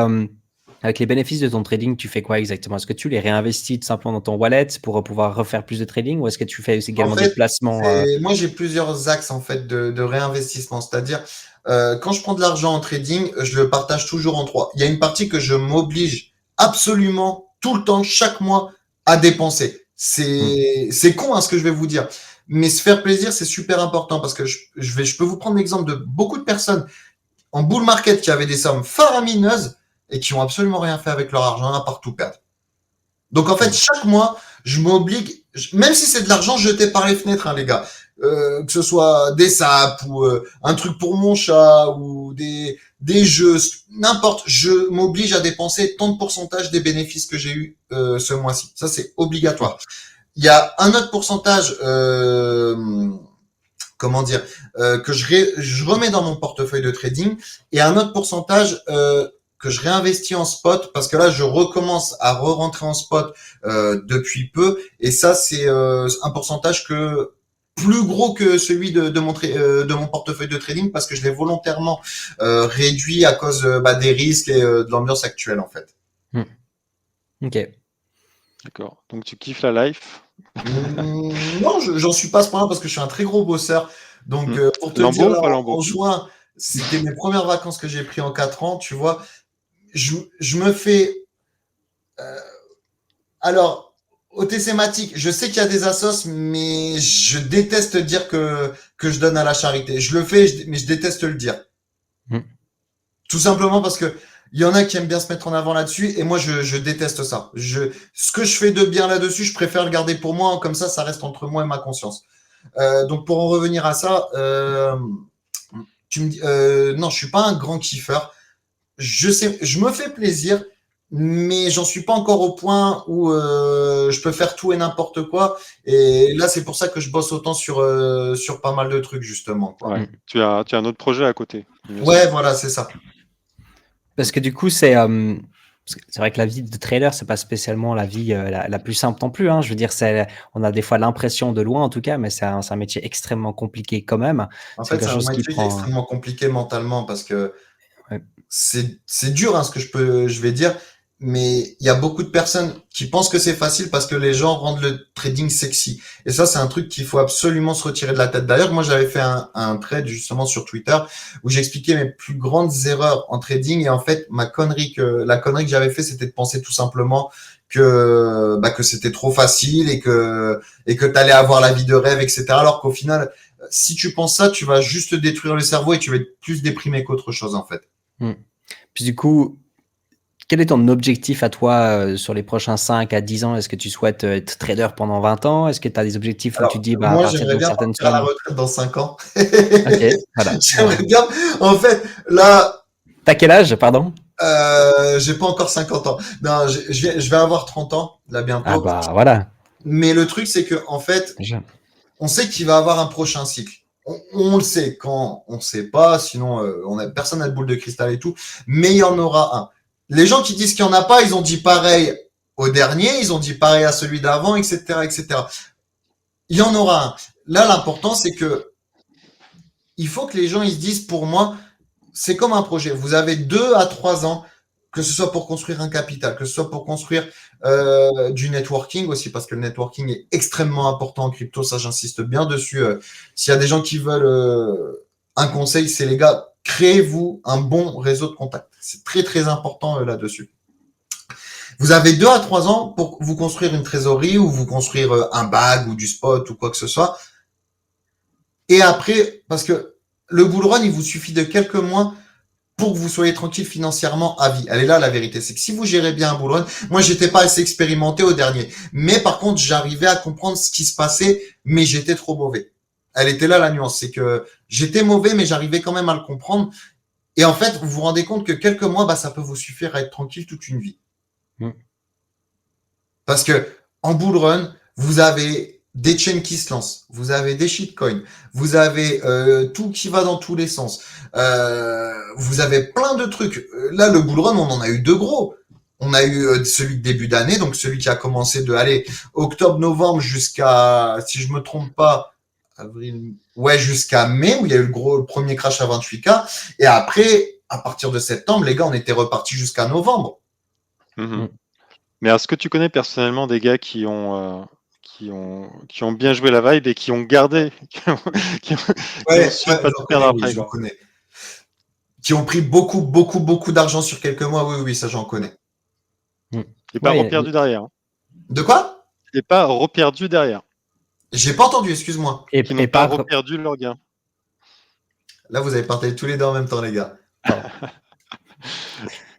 avec les bénéfices de ton trading, tu fais quoi exactement? Est-ce que tu les réinvestis tout simplement dans ton wallet pour pouvoir refaire plus de trading ou est-ce que tu fais aussi également En des fait, placements moi j'ai plusieurs axes en fait de réinvestissement. C'est-à-dire quand je prends de l'argent en trading, je le partage toujours en trois. Il y a une partie que je m'oblige absolument tout le temps, chaque mois, à dépenser. C'est con ce que je vais vous dire, mais se faire plaisir c'est super important parce que je peux vous prendre l'exemple de beaucoup de personnes en bull market qui avaient des sommes faramineuses et qui ont absolument rien fait avec leur argent à part tout perdre. Donc en fait, chaque mois, je m'oblige, même si c'est de l'argent jeté par les fenêtres, hein, les gars, que ce soit des sapes ou un truc pour mon chat ou des jeux, n'importe, je m'oblige à dépenser tant de pourcentage des bénéfices que j'ai eu ce mois-ci. Ça, c'est obligatoire. Il y a un autre pourcentage, comment dire, que je remets dans mon portefeuille de trading et un autre pourcentage que je réinvestis en spot parce que là je recommence à re-rentrer en spot depuis peu et ça c'est un pourcentage que plus gros que celui de mon portefeuille de trading parce que je l'ai volontairement réduit à cause des risques et de l'ambiance actuelle en fait. Ok. D'accord. Donc tu kiffes la life. Non, j'en suis pas à ce point-là parce que je suis un très gros bosseur. Donc pour te dire Lambeau ou là pas Lambeau? en juin, c'était mes premières vacances que j'ai pris en 4 ans, tu vois. Je me fais. Alors, au thématique, je sais qu'il y a des assos, mais je déteste dire que je donne à la charité. Je le fais, mais je déteste le dire. Mm. Tout simplement parce que il y en a qui aiment bien se mettre en avant là-dessus, et moi, je déteste ça. Ce que je fais de bien là-dessus, je préfère le garder pour moi, comme ça reste entre moi et ma conscience. Donc, pour en revenir à ça, tu me dis, non, je suis pas un grand kiffeur. Je sais, je me fais plaisir, mais j'en suis pas encore au point où je peux faire tout et n'importe quoi. Et là, c'est pour ça que je bosse autant sur pas mal de trucs, justement, quoi. Ouais. Tu as un autre projet à côté. Ouais, voilà, c'est ça. Parce que du coup, c'est vrai que la vie de trader, c'est pas spécialement la vie la plus simple non plus. Hein. Je veux dire, on a des fois l'impression de loin en tout cas, mais c'est un métier extrêmement compliqué quand même. En C'est fait, quelque c'est un chose qui métier qui est prend. extrêmement compliqué mentalement parce que Ouais. c'est dur, hein, ce que je vais dire, mais il y a beaucoup de personnes qui pensent que c'est facile parce que les gens rendent le trading sexy. Et ça, c'est un truc qu'il faut absolument se retirer de la tête. D'ailleurs, moi, j'avais fait un trade justement sur Twitter où j'expliquais mes plus grandes erreurs en trading et en fait, la connerie que j'avais fait, c'était de penser tout simplement que c'était trop facile et que t'allais avoir la vie de rêve, etc. Alors qu'au final, si tu penses ça, tu vas juste détruire le cerveau et tu vas être plus déprimé qu'autre chose, en fait. Puis du coup, quel est ton objectif à toi sur les prochains 5 à 10 ans? Est-ce que tu souhaites être trader pendant 20 ans? Est-ce que tu as des objectifs où tu Alors, dis à moi, partir j'aimerais d'une bien certaine partir à la somme? retraite dans 5 ans. Ok, voilà. J'aimerais bien. En fait, là, T'as quel âge, pardon? j'ai pas encore 50 ans. Non, je vais avoir 30 ans, là, Ah bientôt. bah voilà. Mais le truc, c'est que, en fait, on sait qu'il va avoir un prochain cycle. On le sait quand on sait pas, sinon personne n'a de boule de cristal et tout, mais il y en aura un. Les gens qui disent qu'il n'y en a pas, ils ont dit pareil au dernier, ils ont dit pareil à celui d'avant, etc., etc. Il y en aura un. Là, l'important, c'est que il faut que les gens ils se disent, pour moi, c'est comme un projet. Vous avez 2 à 3 ans, que ce soit pour construire un capital, que ce soit pour construire du networking aussi, parce que le networking est extrêmement important en crypto, ça j'insiste bien dessus. S'il y a des gens qui veulent un conseil, c'est les gars, créez-vous un bon réseau de contacts. C'est très très important là-dessus. Vous avez 2 à 3 ans pour vous construire une trésorerie ou vous construire un bag ou du spot ou quoi que ce soit. Et après, parce que le bull run, il vous suffit de quelques mois pour que vous soyez tranquille financièrement à vie. Elle est là, la vérité. C'est que si vous gérez bien un bull run, moi, j'étais pas assez expérimenté au dernier. Mais par contre, j'arrivais à comprendre ce qui se passait, mais j'étais trop mauvais. Elle était là, la nuance. C'est que j'étais mauvais, mais j'arrivais quand même à le comprendre. Et en fait, vous vous rendez compte que quelques mois, bah, ça peut vous suffire à être tranquille toute une vie. Mm. Parce que en bull run, vous avez des chains qui se lancent, vous avez des shitcoins, vous avez tout qui va dans tous les sens. Vous avez plein de trucs. Là, le bull run, on en a eu 2 gros. On a eu celui de début d'année, donc celui qui a commencé de octobre-novembre jusqu'à, si je me trompe pas, avril, ouais, jusqu'à mai, où il y a eu le premier crash à 28K. Et après, à partir de septembre, les gars, on était repartis jusqu'à novembre. Mm. Mais est-ce que tu connais personnellement des gars qui ont bien joué la vibe et qui ont gardé, qui ont su pas tout perdre après, j'en connais. Qui ont pris beaucoup d'argent sur quelques mois, oui, ça j'en connais. Et pas reperdu derrière. De quoi? Et pas reperdu derrière. J'ai pas entendu, excuse-moi. Et qui n'ont pas reperdu leur gain. Là, vous avez partagé tous les deux en même temps, les gars.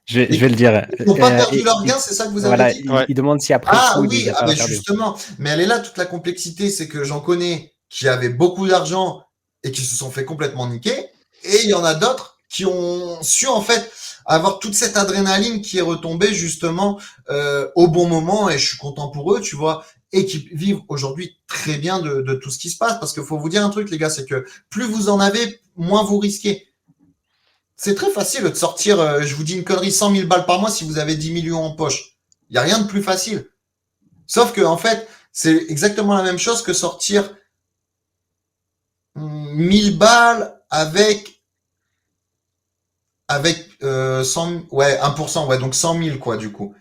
Je vais le dire. Ils n'ont pas perdu leur gain, c'est ça que vous avez dit? Il demande si après coup, oui, mais justement. Mais elle est là, toute la complexité, c'est que j'en connais qui avaient beaucoup d'argent et qui se sont fait complètement niquer. Et il y en a d'autres qui ont su, en fait, avoir toute cette adrénaline qui est retombée, justement, au bon moment. Et je suis content pour eux, tu vois. Et qui vivent aujourd'hui très bien de tout ce qui se passe. Parce qu'il faut vous dire un truc, les gars, c'est que plus vous en avez, moins vous risquez. C'est très facile de sortir, je vous dis une connerie, 100 000 balles par mois si vous avez 10 millions en poche. Il n'y a rien de plus facile. Sauf que, en fait, c'est exactement la même chose que sortir 1000 balles avec 100, ouais, 1%, ouais, donc 100 000, quoi, du coup.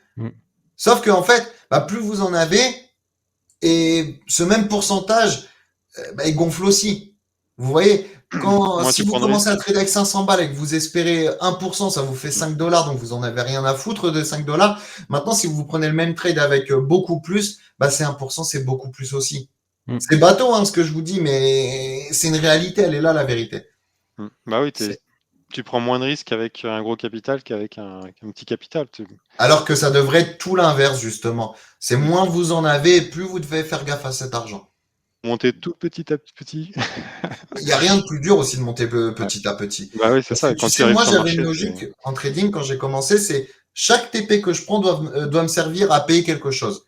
Sauf que, en fait, bah, plus vous en avez, et ce même pourcentage, bah, il gonfle aussi. Vous voyez, si vous commencez à trader avec 500 balles et que vous espérez 1%, ça vous fait $5, donc vous en avez rien à foutre de $5. Maintenant, si vous prenez le même trade avec beaucoup plus, bah, c'est 1%, c'est beaucoup plus aussi. C'est bateau, hein, ce que je vous dis, mais c'est une réalité, elle est là, la vérité. Bah oui, tu prends moins de risques avec un gros capital qu'avec un petit capital. Alors que ça devrait être tout l'inverse, justement. C'est moins vous en avez, plus vous devez faire gaffe à cet argent. Monter tout petit à petit. Il n'y a rien de plus dur aussi de monter petit à petit. Bah oui, c'est ça. Quand moi, j'avais une logique en trading quand j'ai commencé, c'est chaque TP que je prends doit me servir à payer quelque chose.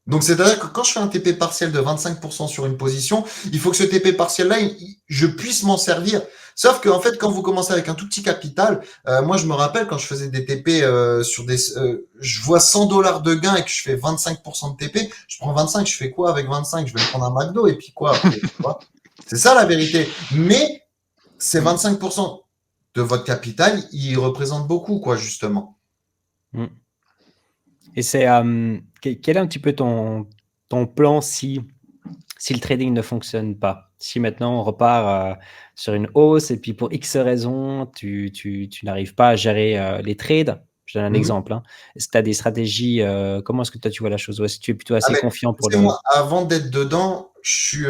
Donc, c'est-à-dire que quand je fais un TP partiel de 25% sur une position, il faut que ce TP partiel-là, je puisse m'en servir. Sauf que, en fait, quand vous commencez avec un tout petit capital, moi, je me rappelle quand je faisais des TP sur des, je vois $100 de gain et que je fais 25% de TP, je prends 25, je fais quoi avec 25? Je vais me prendre un McDo et puis quoi après, c'est ça la vérité. Mais ces 25% de votre capital, ils représentent beaucoup, quoi, justement. Et c'est quel est un petit peu ton plan si le trading ne fonctionne pas? Si maintenant on repart sur une hausse et puis pour X raisons, tu n'arrives pas à gérer les trades, je donne un exemple. Hein. Est-ce que tu as des stratégies? Comment est-ce que toi tu vois la chose? Ou est-ce que tu es plutôt assez confiant pour le... Moi, avant d'être dedans, je suis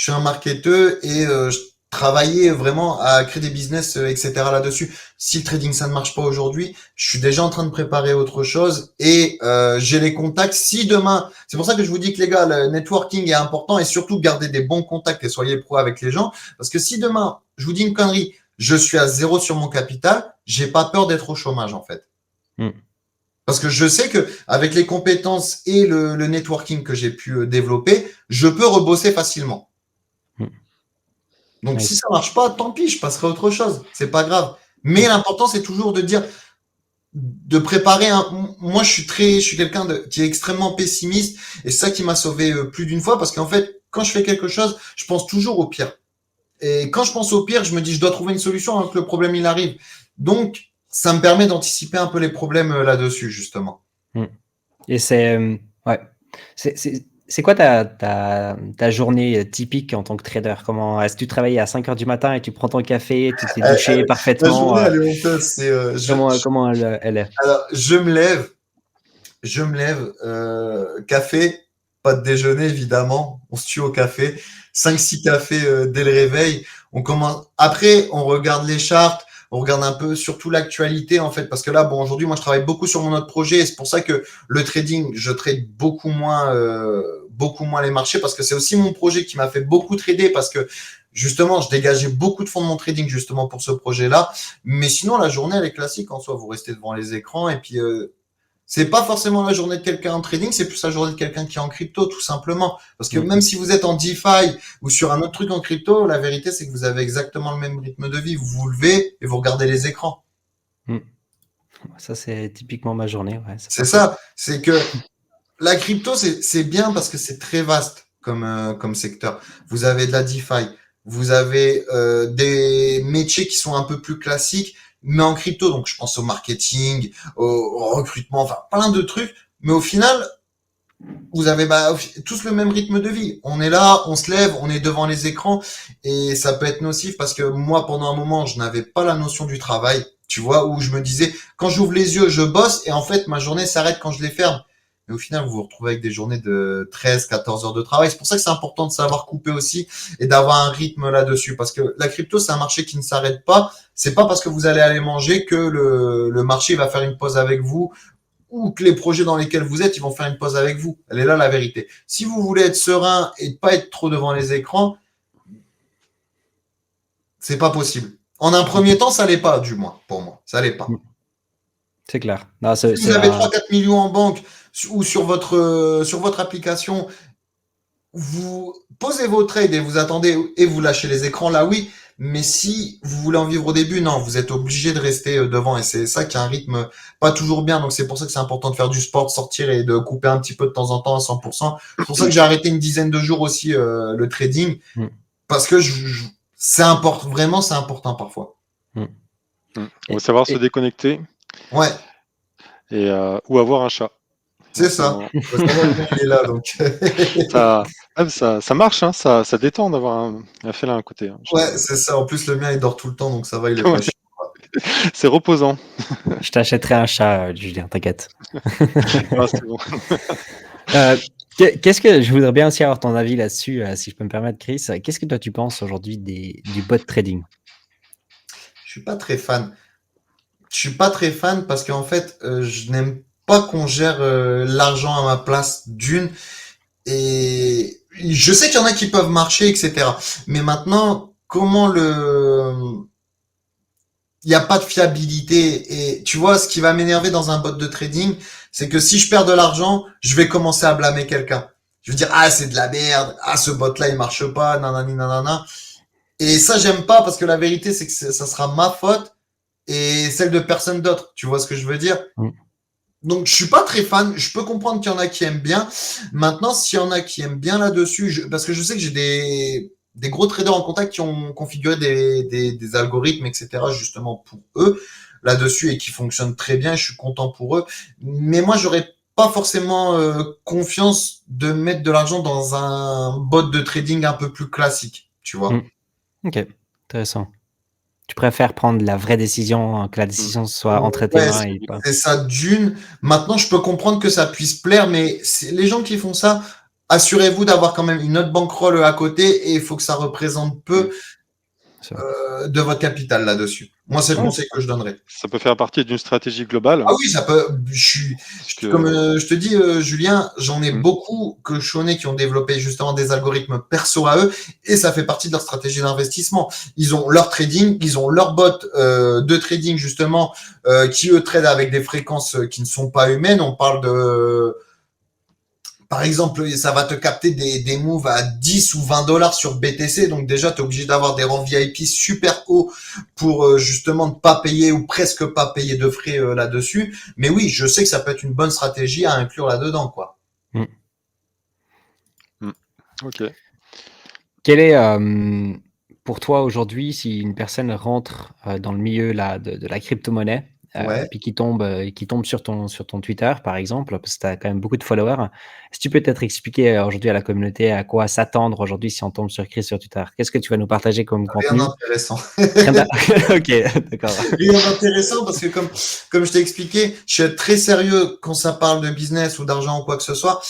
un marketeur et je travaillais vraiment à créer des business, etc. là-dessus. Si le trading ça ne marche pas aujourd'hui, je suis déjà en train de préparer autre chose et j'ai les contacts. Si demain, c'est pour ça que je vous dis que les gars, le networking est important et surtout garder des bons contacts et soyez pro avec les gens. Parce que si demain, je vous dis une connerie, je suis à 0 sur mon capital, j'ai pas peur d'être au chômage en fait. Parce que je sais que avec les compétences et le networking que j'ai pu développer, je peux rebosser facilement. Donc si ça marche pas, tant pis, je passerai à autre chose. C'est pas grave. Mais l'important, c'est toujours de dire, de préparer moi, je suis quelqu'un qui est extrêmement pessimiste et c'est ça qui m'a sauvé plus d'une fois parce qu'en fait, quand je fais quelque chose, je pense toujours au pire. Et quand je pense au pire, je me dis, je dois trouver une solution avant que le problème il arrive. Donc, ça me permet d'anticiper un peu les problèmes là-dessus, justement. Et c'est C'est quoi ta journée typique en tant que trader? Comment est-ce que tu travailles à 5 heures du matin et tu prends ton café, tu t'es douché La parfaitement, journée, elle est honteuse. comment elle est? Alors, je me lève, café, pas de déjeuner évidemment, on se tue au café, 5-6 cafés dès le réveil. On commence. Après, on regarde les charts, on regarde un peu surtout l'actualité en fait, parce que là, bon, aujourd'hui, moi, je travaille beaucoup sur mon autre projet, et c'est pour ça que le trading, je trade beaucoup moins les marchés, parce que c'est aussi mon projet qui m'a fait beaucoup trader, parce que justement, je dégageais beaucoup de fonds de mon trading justement pour ce projet-là. Mais sinon, la journée, elle est classique en soi. Vous restez devant les écrans, et puis c'est pas forcément la journée de quelqu'un en trading, c'est plus la journée de quelqu'un qui est en crypto, tout simplement. Parce que Mmh. même si vous êtes en DeFi ou sur un autre truc en crypto, la vérité, c'est que vous avez exactement le même rythme de vie. Vous vous levez et vous regardez les écrans. Mmh. Ça, c'est typiquement ma journée, ouais, c'est C'est pas faux. ça. C'est que la crypto, c'est bien parce que c'est très vaste comme secteur. Vous avez de la DeFi, vous avez des métiers qui sont un peu plus classiques, mais en crypto. Donc, je pense au marketing, au recrutement, enfin, plein de trucs. Mais au final, vous avez tous le même rythme de vie. On est là, on se lève, on est devant les écrans, et ça peut être nocif parce que moi, pendant un moment, je n'avais pas la notion du travail, tu vois, où je me disais, quand j'ouvre les yeux, je bosse, et en fait, ma journée s'arrête quand je les ferme. Mais au final, vous vous retrouvez avec des journées de 13, 14 heures de travail. C'est pour ça que c'est important de savoir couper aussi et d'avoir un rythme là-dessus. Parce que la crypto, c'est un marché qui ne s'arrête pas. C'est pas parce que vous allez aller manger que le marché va faire une pause avec vous, ou que les projets dans lesquels vous êtes, ils vont faire une pause avec vous. Elle est là la vérité. Si vous voulez être serein et pas être trop devant les écrans, c'est pas possible. En un premier temps, ça l'est pas, du moins, pour moi. Ça l'est Mmh. pas. C'est clair. Non, Si vous avez 3-4 millions en banque ou sur votre application, vous posez vos trades et vous attendez et vous lâchez les écrans, là oui. Mais si vous voulez en vivre au début, non, vous êtes obligé de rester devant, et c'est ça qui a un rythme pas toujours bien. Donc c'est pour ça que c'est important de faire du sport, de sortir et de couper un petit peu de temps en temps à 100%. C'est pour ça que j'ai arrêté une dizaine de jours aussi le trading, Mmh. parce que c'est important, vraiment c'est important parfois. Mmh. On va savoir se Et déconnecter Ouais, ou avoir un chat. c'est ça. Faut savoir que il est là, donc. Ça marche, hein, ça détend d'avoir un félin à côté, hein. Ouais, c'est ça. En plus, le mien, il dort tout le temps, donc ça va, il est pas Ouais, chiant. c'est reposant. je t'achèterai un chat, Julien, t'inquiète. Ah, c'est bon. Qu'est-ce que je voudrais bien aussi avoir ton avis là-dessus, si je peux me permettre, Chris. Qu'est-ce que toi tu penses aujourd'hui du bot trading? Je suis pas très fan. Je suis pas très fan parce qu'en fait, je n'aime pas qu'on gère l'argent à ma place, d'une. Et je sais qu'il y en a qui peuvent marcher, etc. Mais maintenant, il n'y a pas de fiabilité. Et tu vois, ce qui va m'énerver dans un bot de trading, c'est que si je perds de l'argent, je vais commencer à blâmer quelqu'un. Je vais dire, ah, c'est de la merde, ah, ce bot-là, il marche pas, nanani, nanana. Et ça, j'aime pas, parce que la vérité, c'est que ça sera ma faute et celle de personne d'autre. Tu vois ce que je veux dire? Mmh. Donc, je suis pas très fan. Je peux comprendre qu'il y en a qui aiment bien. Maintenant, s'il y en a qui aiment bien là-dessus, parce que je sais que j'ai des gros traders en contact qui ont configuré des algorithmes, etc., justement pour eux là-dessus, et qui fonctionnent très bien. Je suis content pour eux. Mais moi, j'aurais pas forcément confiance de mettre de l'argent dans un bot de trading un peu plus classique, tu Mmh. vois. OK, intéressant. Tu préfères prendre la vraie décision, que la Mmh. décision soit entre tes Ouais, mains et pas. c'est ça, d'une. Maintenant, je peux comprendre que ça puisse plaire, mais les gens qui font ça, assurez-vous d'avoir quand même une autre bankroll à côté, et il faut que ça représente peu Ça de votre capital là-dessus. Moi, c'est le Ouais, conseil que je donnerais. ça peut faire partie d'une stratégie globale, Ah oui, ça peut. parce Comme que je te dis, Julien, j'en ai mmh, beaucoup que je connais qui ont développé justement des algorithmes perso à eux, et ça fait partie de leur stratégie d'investissement. Ils ont leur trading, ils ont leur bot de trading justement, qui eux tradent avec des fréquences qui ne sont pas humaines. On parle de, par exemple, ça va te capter des moves à 10 ou 20 dollars sur BTC. Donc déjà, tu es obligé d'avoir des rangs VIP super hauts pour justement ne pas payer ou presque pas payer de frais là-dessus. Mais oui, je sais que ça peut être une bonne stratégie à inclure là-dedans, quoi. Mmh. OK. Quel est, pour toi aujourd'hui, si une personne rentre, dans le milieu là de la crypto-monnaie, Ouais. puis qui tombe sur ton Twitter, par exemple, parce que tu as quand même beaucoup de followers. Est-ce que tu peux peut-être expliquer aujourd'hui à la communauté à quoi s'attendre aujourd'hui si on tombe sur Chris sur Twitter? Qu'est-ce que tu vas nous partager comme Rien contenu? d'intéressant. Rien d'in- Ok, d'accord. Rien d'intéressant parce que comme je t'ai expliqué, je suis très sérieux quand ça parle de business ou d'argent ou quoi que ce soit.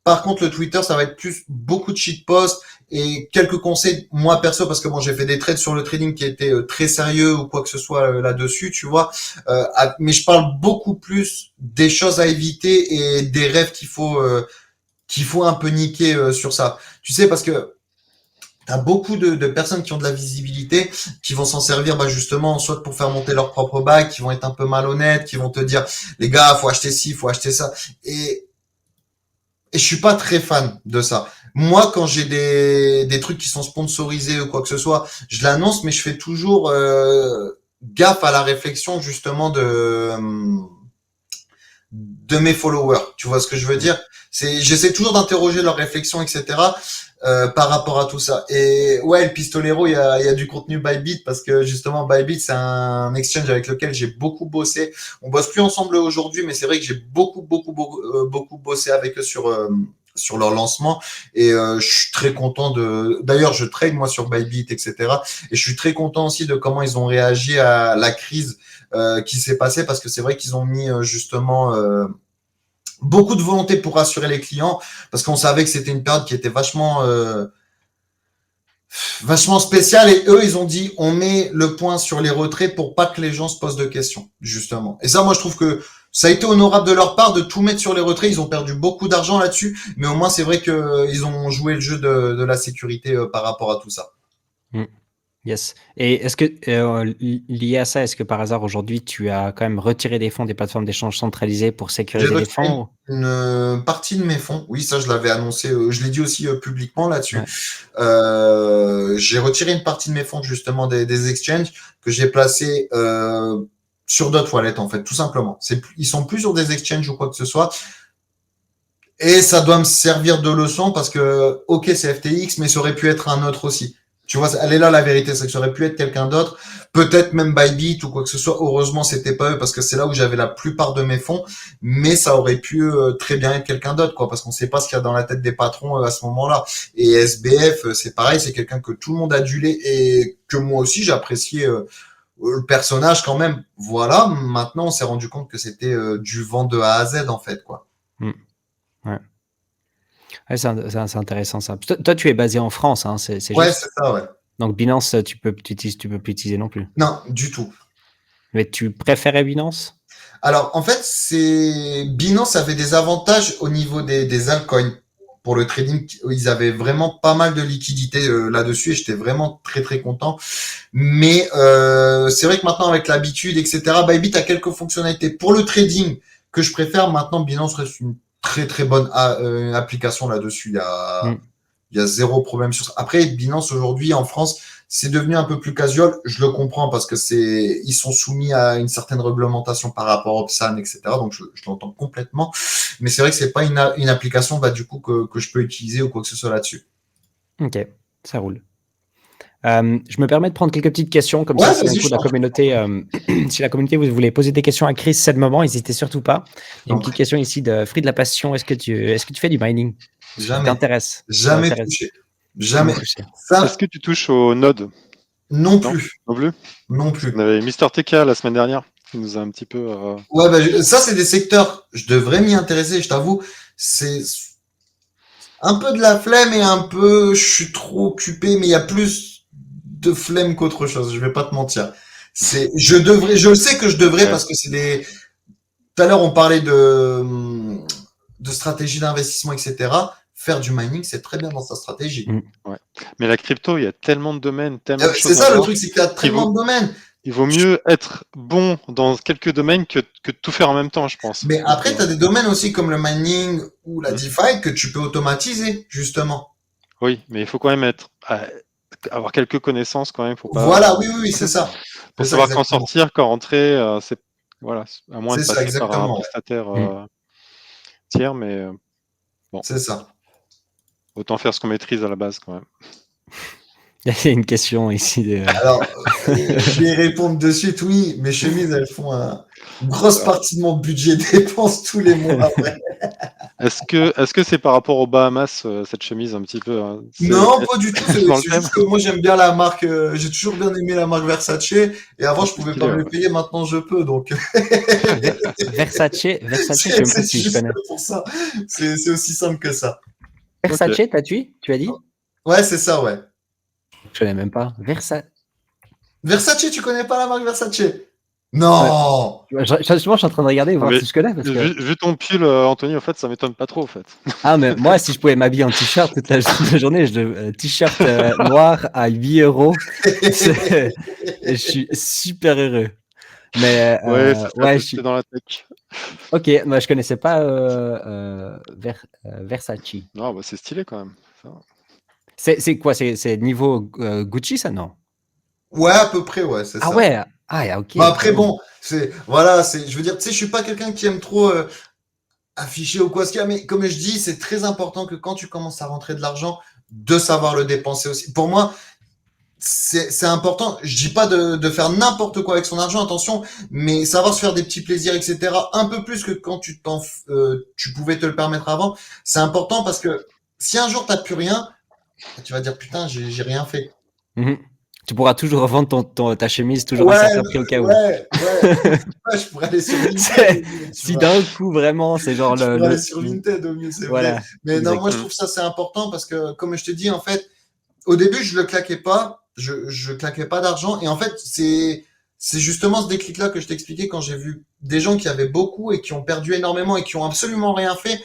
Par contre, le Twitter, ça va être plus beaucoup de shitposts et quelques conseils, moi perso, parce que bon, j'ai fait des trades sur le trading qui étaient très sérieux ou quoi que ce soit là-dessus, tu vois. Mais je parle beaucoup plus des choses à éviter et des rêves qu'il faut un peu niquer sur ça. Tu sais, parce que t'as beaucoup de personnes qui ont de la visibilité, qui vont s'en servir bah, justement soit pour faire monter leur propre bague, qui vont être un peu malhonnêtes, qui vont te dire les gars, faut acheter ci, faut acheter ça. Et je suis pas très fan de ça. Moi, quand j'ai des trucs qui sont sponsorisés ou quoi que ce soit, je l'annonce, mais je fais toujours gaffe à la réflexion justement de mes followers. Tu vois ce que je veux dire? J'essaie toujours d'interroger leurs réflexions, etc. Par rapport à tout ça. Et ouais, le Pistolero, il y a du contenu Bybit parce que justement Bybit, c'est un exchange avec lequel j'ai beaucoup bossé. On bosse plus ensemble aujourd'hui, mais c'est vrai que j'ai beaucoup bossé avec eux sur leur lancement et je suis très content de. D'ailleurs, je trade moi sur Bybit, etc. Et je suis très content aussi de comment ils ont réagi à la crise qui s'est passée parce que c'est vrai qu'ils ont mis justement beaucoup de volonté pour rassurer les clients parce qu'on savait que c'était une période qui était vachement spéciale et eux ils ont dit on met le point sur les retraits pour pas que les gens se posent de questions justement. Et ça moi je trouve que ça a été honorable de leur part de tout mettre sur les retraits. Ils ont perdu beaucoup d'argent là-dessus, mais au moins c'est vrai que ils ont joué le jeu de la sécurité par rapport à tout ça. Mm. Yes. Et est-ce que, lié à ça, est-ce que par hasard aujourd'hui tu as quand même retiré des fonds des plateformes d'échange centralisées pour J'ai sécuriser les retiré fonds? une partie de mes fonds. Oui, ça, je l'avais annoncé. Je l'ai dit aussi publiquement là-dessus. Ouais. J'ai retiré une partie de mes fonds justement des exchanges que j'ai placés sur d'autres wallets en fait, tout simplement. Ils sont plus sur des exchanges ou quoi que ce soit. Et ça doit me servir de leçon parce que, ok, c'est FTX, mais ça aurait pu être un autre aussi. Tu vois, elle est là la vérité, c'est que ça aurait pu être quelqu'un d'autre, peut-être même Bybit ou quoi que ce soit. Heureusement, c'était pas eux parce que c'est là où j'avais la plupart de mes fonds, mais ça aurait pu très bien être quelqu'un d'autre, quoi, parce qu'on sait pas ce qu'il y a dans la tête des patrons à ce moment-là. Et SBF, c'est pareil, c'est quelqu'un que tout le monde adulé et que moi aussi j'appréciais le personnage quand même. Voilà, maintenant on s'est rendu compte que c'était du vent de A à Z en fait, quoi. Mm. Ouais. Ouais, c'est intéressant ça. Toi, tu es basé en France, hein, c'est Ouais, juste. c'est ça, ouais. Donc Binance, tu peux plus utiliser non plus. Non, du tout. Mais tu préférais Binance? Alors, en fait, Binance avait des avantages au niveau des altcoins pour le trading. Ils avaient vraiment pas mal de liquidités là-dessus et j'étais vraiment très très content. Mais c'est vrai que maintenant avec l'habitude, etc., Bybit a quelques fonctionnalités pour le trading que je préfère. Maintenant, Binance reste une très très bonne application là-dessus. Mm. Il y a zéro problème sur ça. Après, Binance aujourd'hui en France, c'est devenu un peu plus casual. Je le comprends parce que ils sont soumis à une certaine réglementation par rapport au PSAN, etc. Donc, je l'entends complètement. Mais c'est vrai que c'est pas une application, bah, du coup, que je peux utiliser ou quoi que ce soit là-dessus. Ok, ça roule. Je me permets de prendre quelques petites questions comme ça, Ouais, si d'un vas-y, coup je la t'en prie. communauté, si la communauté vous voulez poser des questions à Chris, c'est le moment, n'hésitez surtout pas. Il y a une T'en petite prie. question ici de Free de la Passion. Est-ce que tu fais du mining? Est-ce que ça Jamais. t'intéresse? Ça Jamais t'intéresse? touché. Jamais Jamais. touché. Est-ce Ça, que tu touches au node? non Non? plus. Non plus? Non Parce qu'on plus. avait Mister TK la semaine dernière, qui nous a un petit peu. Ouais, bah, ça, c'est des secteurs. Je devrais m'y intéresser, je t'avoue. C'est un peu de la flemme et un peu, je suis trop occupé, mais il y a plus de flemme qu'autre chose. Je vais pas te mentir. Je sais que je devrais Ouais. parce que tout à l'heure on parlait de stratégie d'investissement, etc. Faire du mining, c'est très bien dans sa stratégie. Mm. Ouais. Mais la crypto, il y a tellement de domaines, tellement de C'est choses à ça le voir, truc, c'est qu'il y a qu'il tellement vaut, de domaines. il vaut mieux être bon dans quelques domaines que de tout faire en même temps, je pense. Mais Donc, après, tu as des domaines aussi comme le mining ou la hmm. DeFi que tu peux automatiser, justement. Oui, mais il faut quand même avoir quelques connaissances quand même, faut pas, Voilà, oui, oui, oui, c'est ça. C'est pour ça savoir quand exactement. sortir, quand rentrer, voilà, à moins de C'est ça passer par un exactement. Ouais. prestataire Mm. tiers, mais bon, C'est ça. autant faire ce qu'on maîtrise à la base quand même. Il y a une question ici. Alors, je vais répondre de suite, oui, mes chemises, elles font une grosse partie de mon budget dépenses tous les mois. Ouais. Est-ce que c'est par rapport aux Bahamas, cette chemise un petit peu, hein, Non, pas du tout. C'est dans le c'est thème? juste que moi, j'aime bien la marque. J'ai toujours bien aimé la marque Versace. Et avant, Ah, je c'est pouvais stylé, pas me ouais. le payer. Maintenant, je peux. Donc, Versace, je sais même pas c'est si je juste connais. pour ça. C'est aussi simple que ça. OK. Versace, tu as dit? Ouais, c'est ça, ouais. Je connais même pas. Versace, tu connais pas la marque Versace? Ouais. Non! Justement, je suis en train de regarder, Non voir mais si je connais, parce que vu ton pull, Anthony, en fait, ça m'étonne pas trop, en fait. ah, mais moi, si je pouvais m'habiller en t-shirt toute la journée, t-shirt noir à 8 €, je suis super heureux. Mais Ouais, c'est ça, ouais, tu dans la tech. ok, moi je connaissais pas Versace. Non, bah, c'est stylé quand même, ça va. C'est quoi? C'est niveau Gucci, ça, non? Ouais, à peu près, ouais, c'est Ah ça. ouais, ah ok, Bah quand après, même. bon, voilà, je veux dire, tu sais, je suis pas quelqu'un qui aime trop afficher ou quoi ce qu'il y a, mais comme je dis, c'est très important que quand tu commences à rentrer de l'argent, de savoir le dépenser aussi. Pour moi, c'est important. Je dis pas de faire n'importe quoi avec son argent, attention, mais savoir se faire des petits plaisirs, etc. Un peu plus que quand tu pouvais te le permettre avant. C'est important parce que si un jour t'as plus rien, tu vas dire putain, j'ai rien fait. Mhm. Tu pourras toujours revendre ta chemise toujours à un Ouais, certain prix au cas où. ouais. Ouais, je pourrais aller sur Vinted au mieux, tu Si vois. d'un coup, vraiment, c'est genre Je pourrais aller sur Vinted au mieux, c'est vrai. Voilà, Mais non, moi, exact. je trouve ça c'est important parce que, comme je te dis, en fait, au début, je le claquais pas, je claquais pas d'argent. Et en fait, c'est justement ce déclic-là que je t'expliquais quand j'ai vu des gens qui avaient beaucoup et qui ont perdu énormément et qui ont absolument rien fait.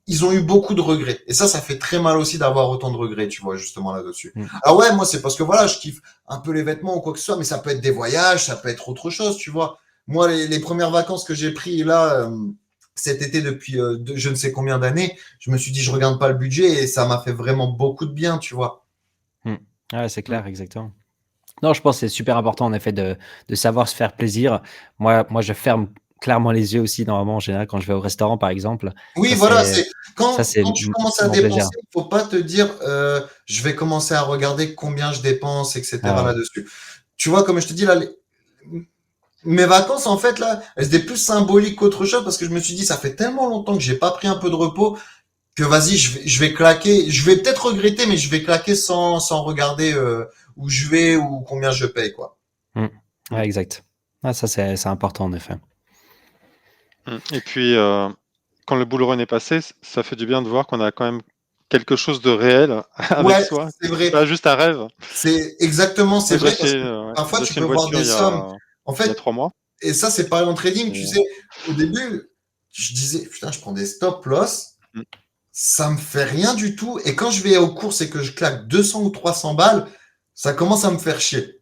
Ils ont eu beaucoup de regrets. Et ça fait très mal aussi d'avoir autant de regrets, tu vois, justement là-dessus. Mm. Alors ouais, moi, c'est parce que voilà, je kiffe un peu les vêtements ou quoi que ce soit, mais ça peut être des voyages, ça peut être autre chose, tu vois. Moi, les premières vacances que j'ai pris là, cet été depuis je ne sais combien d'années, je me suis dit, je regarde pas le budget et ça m'a fait vraiment beaucoup de bien, tu vois. Mm. Ouais, c'est Mm. clair, exactement. Non, je pense que c'est super important en effet de savoir se faire plaisir. Moi, je ferme clairement les yeux aussi normalement en général quand je vais au restaurant par exemple. Oui, Ça voilà, c'est c'est quand tu commences à mon plaisir. dépenser, il faut pas te dire, je vais commencer à regarder combien je dépense, etc. Ah ouais. là-dessus. Tu vois, comme je te dis là, mes vacances, en fait, là, elles étaient plus symboliques qu'autre chose parce que je me suis dit, ça fait tellement longtemps que j'ai pas pris un peu de repos que vas-y, je vais claquer. Je vais peut-être regretter, mais je vais claquer sans regarder où je vais ou combien je paye, quoi. Mm. Mmh. Ouais, exact. Ah, ça c'est important en effet. Et puis, quand le bull run est passé, ça fait du bien de voir qu'on a quand même quelque chose de réel avec Ouais, soi. c'est C'est vrai. pas juste un rêve. C'est exactement, c'est Moi, vrai parce que ouais, parfois j'ai tu acheté peux une voir voiture des sommes. En il y a fait, 3 mois et ça, c'est pareil en trading, tu et sais. Au début, je disais, putain, je prends des stop loss, mmh, ça me fait rien du tout. Et quand je vais aux courses et que je claque 200 ou 300 balles, ça commence à me faire chier.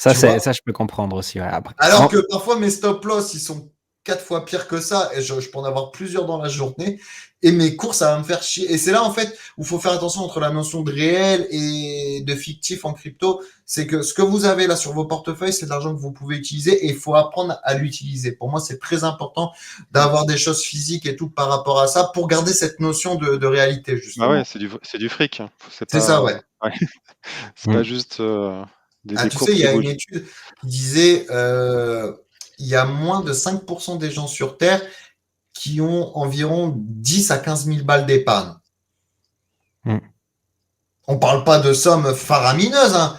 Tu vois? Ça je peux comprendre aussi. Ouais. Après, Alors que parfois mes stop loss, ils sont 4 fois pires que ça, et je peux en avoir plusieurs dans la journée, et mes courses, ça va me faire chier. Et c'est là, en fait, où il faut faire attention entre la notion de réel et de fictif en crypto. C'est que ce que vous avez là sur vos portefeuilles, c'est de l'argent que vous pouvez utiliser, et il faut apprendre à l'utiliser. Pour moi, c'est très important mmh. d'avoir des choses physiques et tout par rapport à ça, pour garder cette notion de réalité, Bah, ouais, justement. c'est du fric, hein. C'est C'est ça, ouais. pas ouais, c'est pas mm. juste, Ah, des tu sais, courbes il y qui a une bougent. étude qui disait, il y a moins de 5% des gens sur Terre qui ont environ 10 à 15 000 balles d'épargne. Mm. On parle pas de sommes faramineuses, hein.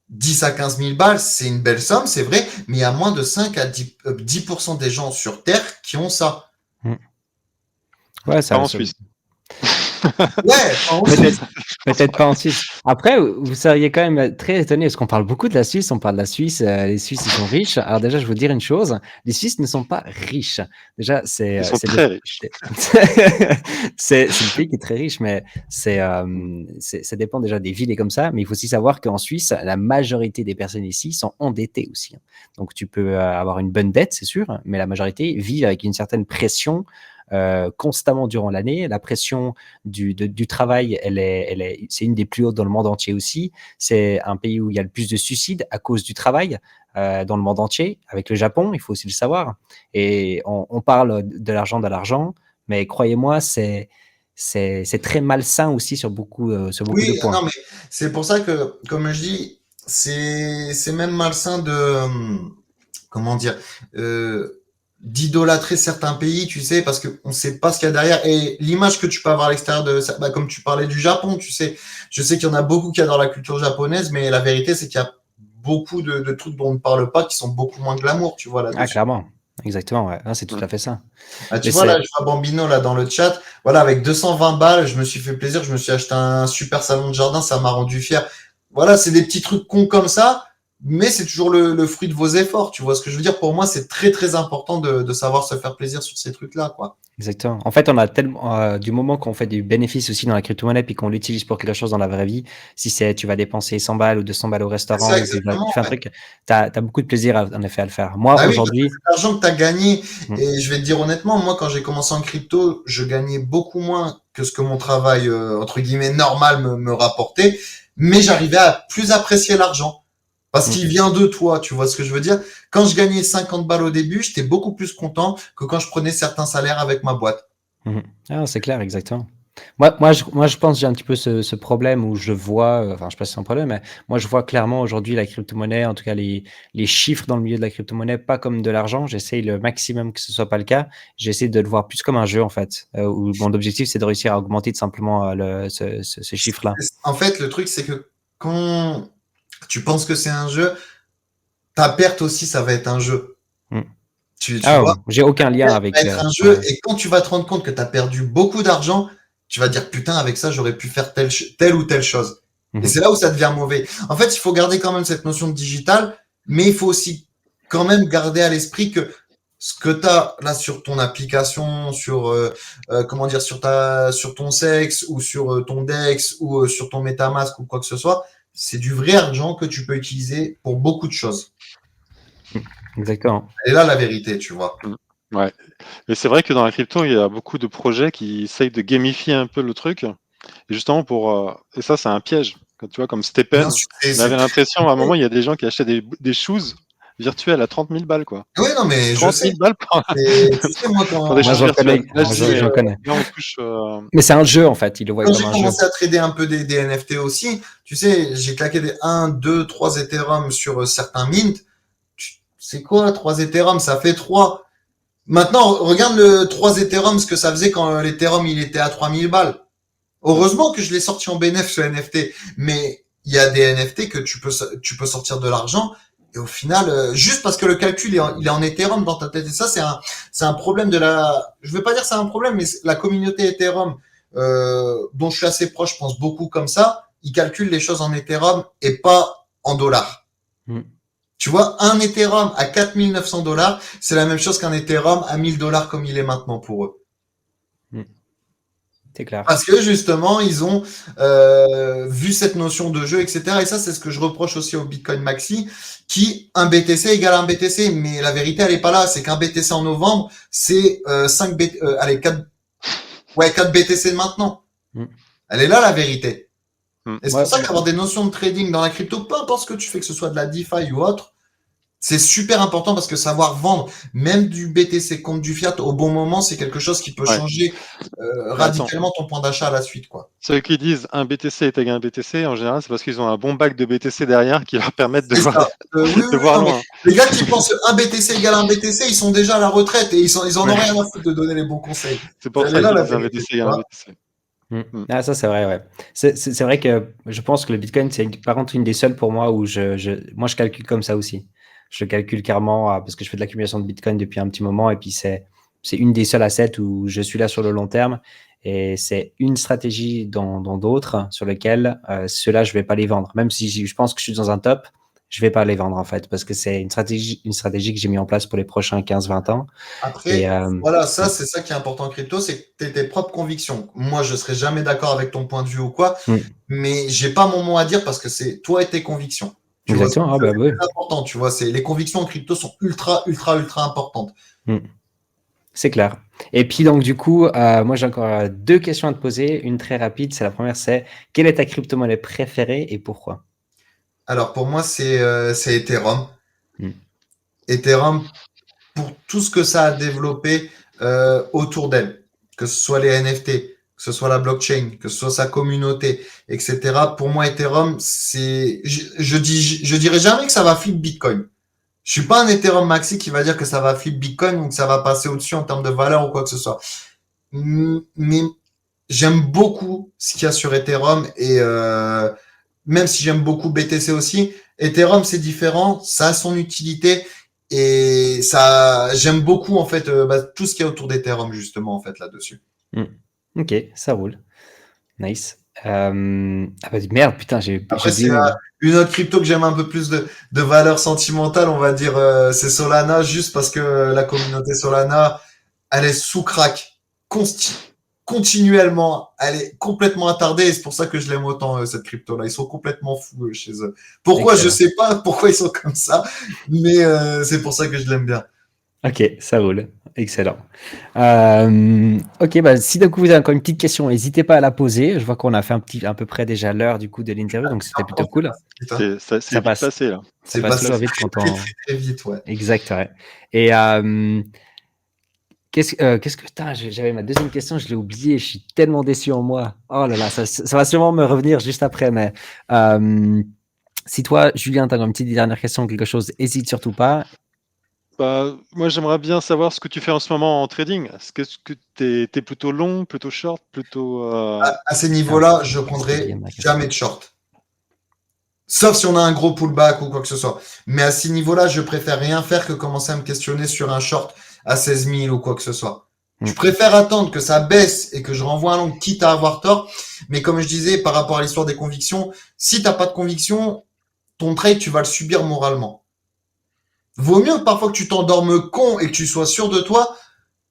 10 à 15 000 balles, c'est une belle somme, c'est vrai, mais il y a moins de 5 à 10% des gens sur Terre qui ont ça. Mm. Ouais, Pas ça, en Suisse. Ouais, en Suisse. peut-être pas en Suisse. Après, vous seriez quand même très étonné parce qu'on parle beaucoup de la Suisse, on parle de la Suisse, les Suisses ils sont riches. Alors déjà, je vais vous dire une chose, les Suisses ne sont pas riches. Déjà, Ils sont c'est très riches. c'est le pays qui est très riche, mais ça dépend déjà des villes et comme ça. Mais il faut aussi savoir qu'en Suisse, la majorité des personnes ici sont endettées aussi. Donc tu peux avoir une bonne dette, c'est sûr, mais la majorité vit avec une certaine pression constamment durant l'année. La pression du travail, c'est une des plus hautes dans le monde entier aussi. C'est un pays où il y a le plus de suicides à cause du travail dans le monde entier, avec le Japon, il faut aussi le savoir. Et on parle de l'argent, mais croyez-moi, c'est très malsain aussi sur beaucoup de Oui, points. non, mais c'est pour ça que, comme je dis, c'est même malsain de, comment dire, euh, d'idolâtrer certains pays, tu sais, parce que on sait pas ce qu'il y a derrière. Et l'image que tu peux avoir à l'extérieur de ça, bah, comme tu parlais du Japon, tu sais, je sais qu'il y en a beaucoup qui adorent la culture japonaise, mais la vérité, c'est qu'il y a beaucoup de trucs dont on ne parle pas qui sont beaucoup moins glamour, tu vois, Ah, là-dessus. clairement. Exactement, ouais. Ah, c'est tout Mm. à fait ça. Ah, Mais tu vois, là, c'est je vois Bambino, là, dans le chat. Voilà, avec 220 balles, je me suis fait plaisir. Je me suis acheté un super salon de jardin. Ça m'a rendu fier. Voilà, c'est des petits trucs cons comme ça, mais c'est toujours le fruit de vos efforts. Tu vois ce que je veux dire? Pour moi, c'est très, très important de savoir se faire plaisir sur ces trucs-là, quoi. exactement. En fait, on a tellement, du moment qu'on fait du bénéfice aussi dans la crypto-monnaie puis qu'on l'utilise pour quelque chose dans la vraie vie, si c'est, tu vas dépenser 100 balles ou 200 balles au C'est restaurant ça, ou tu exactement. fais un Ouais. truc, t'as beaucoup de plaisir en effet à le faire. Moi, Bah oui, parce que aujourd'hui, c'est l'argent que tu as gagné. mm, Et je vais te dire honnêtement, moi, quand j'ai commencé en crypto, je gagnais beaucoup moins que ce que mon travail, entre guillemets, normal me rapportait. Mais j'arrivais à plus apprécier l'argent. Parce mm, qu'il vient de toi, tu vois ce que je veux dire? Quand je gagnais 50 balles au début, j'étais beaucoup plus content que quand je prenais certains salaires avec ma boîte. mhm. Ah, c'est clair, exactement. Moi, je pense que j'ai un petit peu ce problème où je vois, enfin, je sais pas si c'est un problème, mais moi, je vois clairement aujourd'hui la crypto-monnaie, en tout cas les chiffres dans le milieu de la crypto-monnaie, pas comme de l'argent. J'essaye le maximum que ce soit pas le cas. J'essaie de le voir plus comme un jeu, en fait, où mon objectif, c'est de réussir à augmenter tout simplement ce chiffre-là. En fait, le truc, c'est que quand tu penses que c'est un jeu, ta perte aussi, ça va être un jeu. Mm. Tu Ah, vois? j'ai aucun lien Ça va avec. être un jeu, Ouais. et quand tu vas te rendre compte que tu as perdu beaucoup d'argent, tu vas dire putain, avec ça, j'aurais pu faire telle ou telle chose. Et Mhm. c'est là où ça devient mauvais. En fait, il faut garder quand même cette notion de digital, mais il faut aussi quand même garder à l'esprit que ce que tu as là sur ton application, sur comment dire, sur ton sexe ou sur ton Dex ou sur ton MetaMask ou quoi que ce soit, c'est du vrai argent que tu peux utiliser pour beaucoup de choses. Mm. Exactement. Et là, la vérité, tu vois. Mm. Ouais. Mais c'est vrai que dans la crypto, il y a beaucoup de projets qui essayent de gamifier un peu le truc. Et justement et ça, c'est un piège. Quand tu vois, comme Bien Stephen, sûr, on c'est avait très l'impression, à un moment, il y a des gens qui achetaient des shoes virtuelles à 30 000 balles, quoi. oui, non, mais je 30 sais. 000 balles Et tu sais, moi, pour des Moi, choses j'en virtuelles. connais. Là, je Moi, dis, j'en connais. là, on touche. Mais c'est un jeu, en fait. Ils le voient quand comme j'ai un jeu. commencé à trader un peu des NFT aussi, tu sais, j'ai claqué des 1, 2, 3 Ethereum sur certains mints. C'est quoi, 3 Ethereum? Ça fait 3. Maintenant, regarde le 3 Ethereum, ce que ça faisait quand l'Ethereum, il était à 3000 balles. Heureusement que je l'ai sorti en bénéf, ce NFT. Mais il y a des NFT que tu peux sortir de l'argent. Et au final, juste parce que le calcul il est en Ethereum dans ta tête. Et ça, c'est un problème de la, je veux pas dire que c'est un problème, mais la communauté Ethereum, dont je suis assez proche, je pense beaucoup comme ça. Ils calculent les choses en Ethereum et pas en dollars. Mm. Tu vois, un Ethereum à 4900 dollars, c'est la même chose qu'un Ethereum à 1000 dollars comme il est maintenant pour eux. Mm. C'est clair. Parce que justement, ils ont vu cette notion de jeu, etc. Et ça, c'est ce que je reproche aussi au Bitcoin Maxi, qui un BTC égale un BTC. Mais la vérité, elle est pas là. C'est qu'un BTC en novembre, c'est 5 allez, 4, ouais, 4 BTC de maintenant. Mm. Elle est là, la vérité. Mm. Et c'est Ouais, pour ça qu'avoir des notions de trading dans la crypto, peu importe ce que tu fais, que ce soit de la DeFi ou autre, c'est super important parce que savoir vendre même du BTC contre du fiat au bon moment, c'est quelque chose qui peut Ouais. changer Mais attends, radicalement ton point d'achat à la suite, quoi. ceux qui disent un BTC est égal à un BTC, en général, c'est parce qu'ils ont un bon bac de BTC derrière qui leur permettent de C'est voir, ça. Oui, oui, de oui, voir non, mais loin. les gars qui pensent un BTC égale un BTC, ils sont déjà à la retraite et ils en ont Ouais. rien à foutre de donner les bons conseils. C'est pour Elle est ça là qu'ils la disent un vérité, BTC tu égale un vois. BTC. Mm. Mm. Ah, ça, c'est vrai, ouais. C'est vrai que je pense que le Bitcoin, c'est par contre une des seules pour moi où moi, je calcule comme ça aussi. Je calcule carrément parce que je fais de l'accumulation de Bitcoin depuis un petit moment et puis c'est une des seules assets où je suis là sur le long terme et c'est une stratégie dans d'autres sur lesquelles ceux-là, je vais pas les vendre. Même si je pense que je suis dans un top, je vais pas les vendre en fait parce que c'est une stratégie que j'ai mis en place pour les prochains 15-20 ans. Et Après, voilà, ça, c'est ça qui est important en crypto, c'est que tu aies tes propres convictions. Moi, je serai jamais d'accord avec ton point de vue ou quoi, mm, mais j'ai pas mon mot à dire parce que c'est toi et tes convictions. Tu vois, exactement. Ah, bah, c'est oui. très important, tu vois, les convictions en crypto sont ultra, ultra, ultra importantes. Mm. C'est clair. Et puis donc du coup, moi j'ai encore deux questions à te poser. Une très rapide, c'est la première, c'est quelle est ta crypto-monnaie préférée et pourquoi? Alors, pour moi, c'est Ethereum. Mm. Ethereum, pour tout ce que ça a développé autour d'elle, que ce soit les NFT, que ce soit la blockchain, que ce soit sa communauté, etc. Pour moi, Ethereum, je dirais jamais que ça va flip Bitcoin. Je suis pas un Ethereum maxi qui va dire que ça va flip Bitcoin ou que ça va passer au-dessus en termes de valeur ou quoi que ce soit. Mais j'aime beaucoup ce qu'il y a sur Ethereum et même si j'aime beaucoup BTC aussi, Ethereum c'est différent, ça a son utilité et ça, j'aime beaucoup en fait tout ce qu'il y a autour d'Ethereum justement en fait là-dessus. Ok, ça roule. Nice. Ah bah merde, putain, j'ai Après, c'est oublié. une autre crypto que j'aime un peu plus de valeur sentimentale, on va dire, c'est Solana, juste parce que la communauté Solana, elle est sous crack continuellement. Elle est complètement attardée et c'est pour ça que je l'aime autant, cette crypto-là. Ils sont complètement fous chez eux. Pourquoi, je sais pas pourquoi ils sont comme ça, mais c'est pour ça que je l'aime bien. Ok, ça roule. Excellent. Ok, bah, si d'un coup vous avez encore une petite question, n'hésitez pas à la poser. Je vois qu'on a fait à peu près déjà l'heure du coup de l'interview, donc c'était plutôt cool. C'est vite passe. passé là. Ça passe toujours vite quand on. Très vite, ouais. Exact, ouais. Et qu'est-ce que putain, j'avais ma deuxième question, je l'ai oubliée. Je suis tellement déçu en moi. Oh là là, ça va sûrement me revenir juste après, mais si toi, Julien, tu as une petite dernière question, quelque chose, hésite surtout pas. Bah, moi, j'aimerais bien savoir ce que tu fais en ce moment en trading. Est-ce que tu es plutôt long, plutôt short, plutôt. À ces niveaux-là, je prendrai jamais de short. Sauf si on a un gros pullback ou quoi que ce soit. Mais à ces niveaux-là, je préfère rien faire que commencer à me questionner sur un short à 16 000 ou quoi que ce soit. Je préfère attendre que ça baisse et que je renvoie un long, quitte à avoir tort. Mais comme je disais, par rapport à l'histoire des convictions, si t'as pas de conviction, ton trade, tu vas le subir moralement. Vaut mieux parfois que tu t'endormes con et que tu sois sûr de toi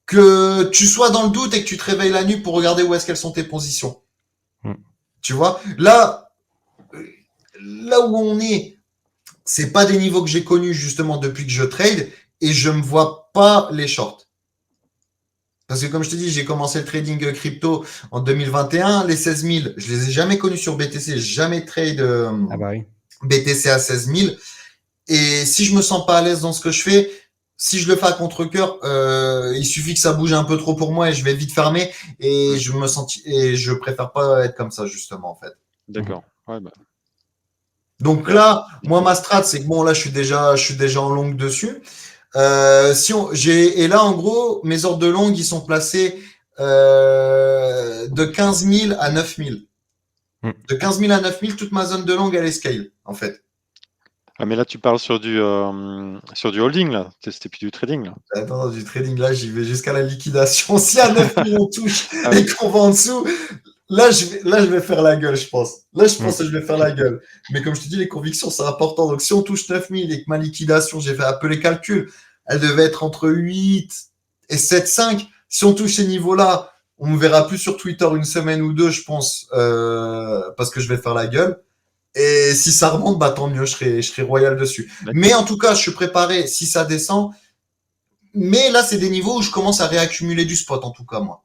que tu sois dans le doute et que tu te réveilles la nuit pour regarder où est-ce qu'elles sont tes positions. Tu vois, là où on est, c'est pas des niveaux que j'ai connus justement depuis que je trade et je me vois pas les shorts. Parce que comme je te dis, j'ai commencé le trading crypto en 2021. Les 16 000, je les ai jamais connus sur BTC. Jamais trade BTC à 16 000. Et si je me sens pas à l'aise dans ce que je fais, si je le fais à contre-cœur, il suffit que ça bouge un peu trop pour moi et je vais vite fermer. Et je préfère pas être comme ça justement en fait. D'accord. Ouais, bah. Donc là, moi ma strat, c'est que bon là je suis déjà en longue dessus. Et là en gros mes ordres de longue ils sont placés de 15 000 à 9 000. De 15 000 à 9 000, toute ma zone de longue elle est scale en fait. Ah mais là tu parles sur du holding là, c'était plus du trading là. Attends, du trading là j'y vais jusqu'à la liquidation. Si à 9 000 on touche et qu'on va en dessous, là je vais faire la gueule je pense. Là je pense que je vais faire la gueule. Mais comme je te dis les convictions c'est important. Donc si on touche 9 000 et que ma liquidation, j'ai fait un peu les calculs, elle devait être entre 8 et 7,5. Si on touche ces niveaux-là, on me verra plus sur Twitter une semaine ou deux, je pense, parce que je vais faire la gueule. Et si ça remonte, bah tant mieux, je serai royal dessus. Mais en tout cas, je suis préparé si ça descend. Mais là, c'est des niveaux où je commence à réaccumuler du spot, en tout cas, moi.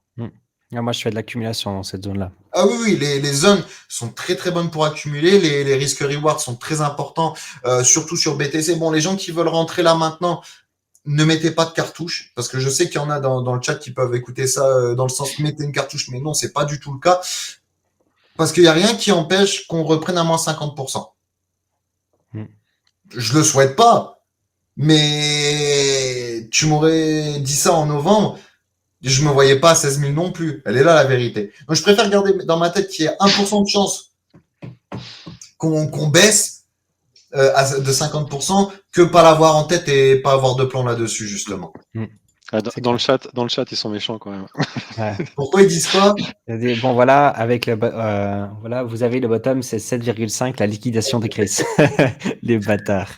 Moi, je fais de l'accumulation dans cette zone-là. Ah oui, les zones sont très très bonnes pour accumuler. Les risques rewards sont très importants, surtout sur BTC. Bon, les gens qui veulent rentrer là maintenant, ne mettez pas de cartouche, parce que je sais qu'il y en a dans le chat qui peuvent écouter ça dans le sens mettez une cartouche, mais non, c'est pas du tout le cas. Parce qu'il n'y a rien qui empêche qu'on reprenne à moins 50%. Je le souhaite pas, mais tu m'aurais dit ça en novembre, je me voyais pas à 16 000 non plus. Elle est là la vérité. Donc je préfère garder dans ma tête qu'il y ait 1% de chance qu'on baisse de 50% que pas l'avoir en tête et pas avoir de plan là-dessus, justement. Dans le chat, ils sont méchants quand même. Ouais. Pourquoi ils disent quoi? Bon, voilà, avec voilà, vous avez le bottom, c'est 7,5, la liquidation de Chris. Les bâtards.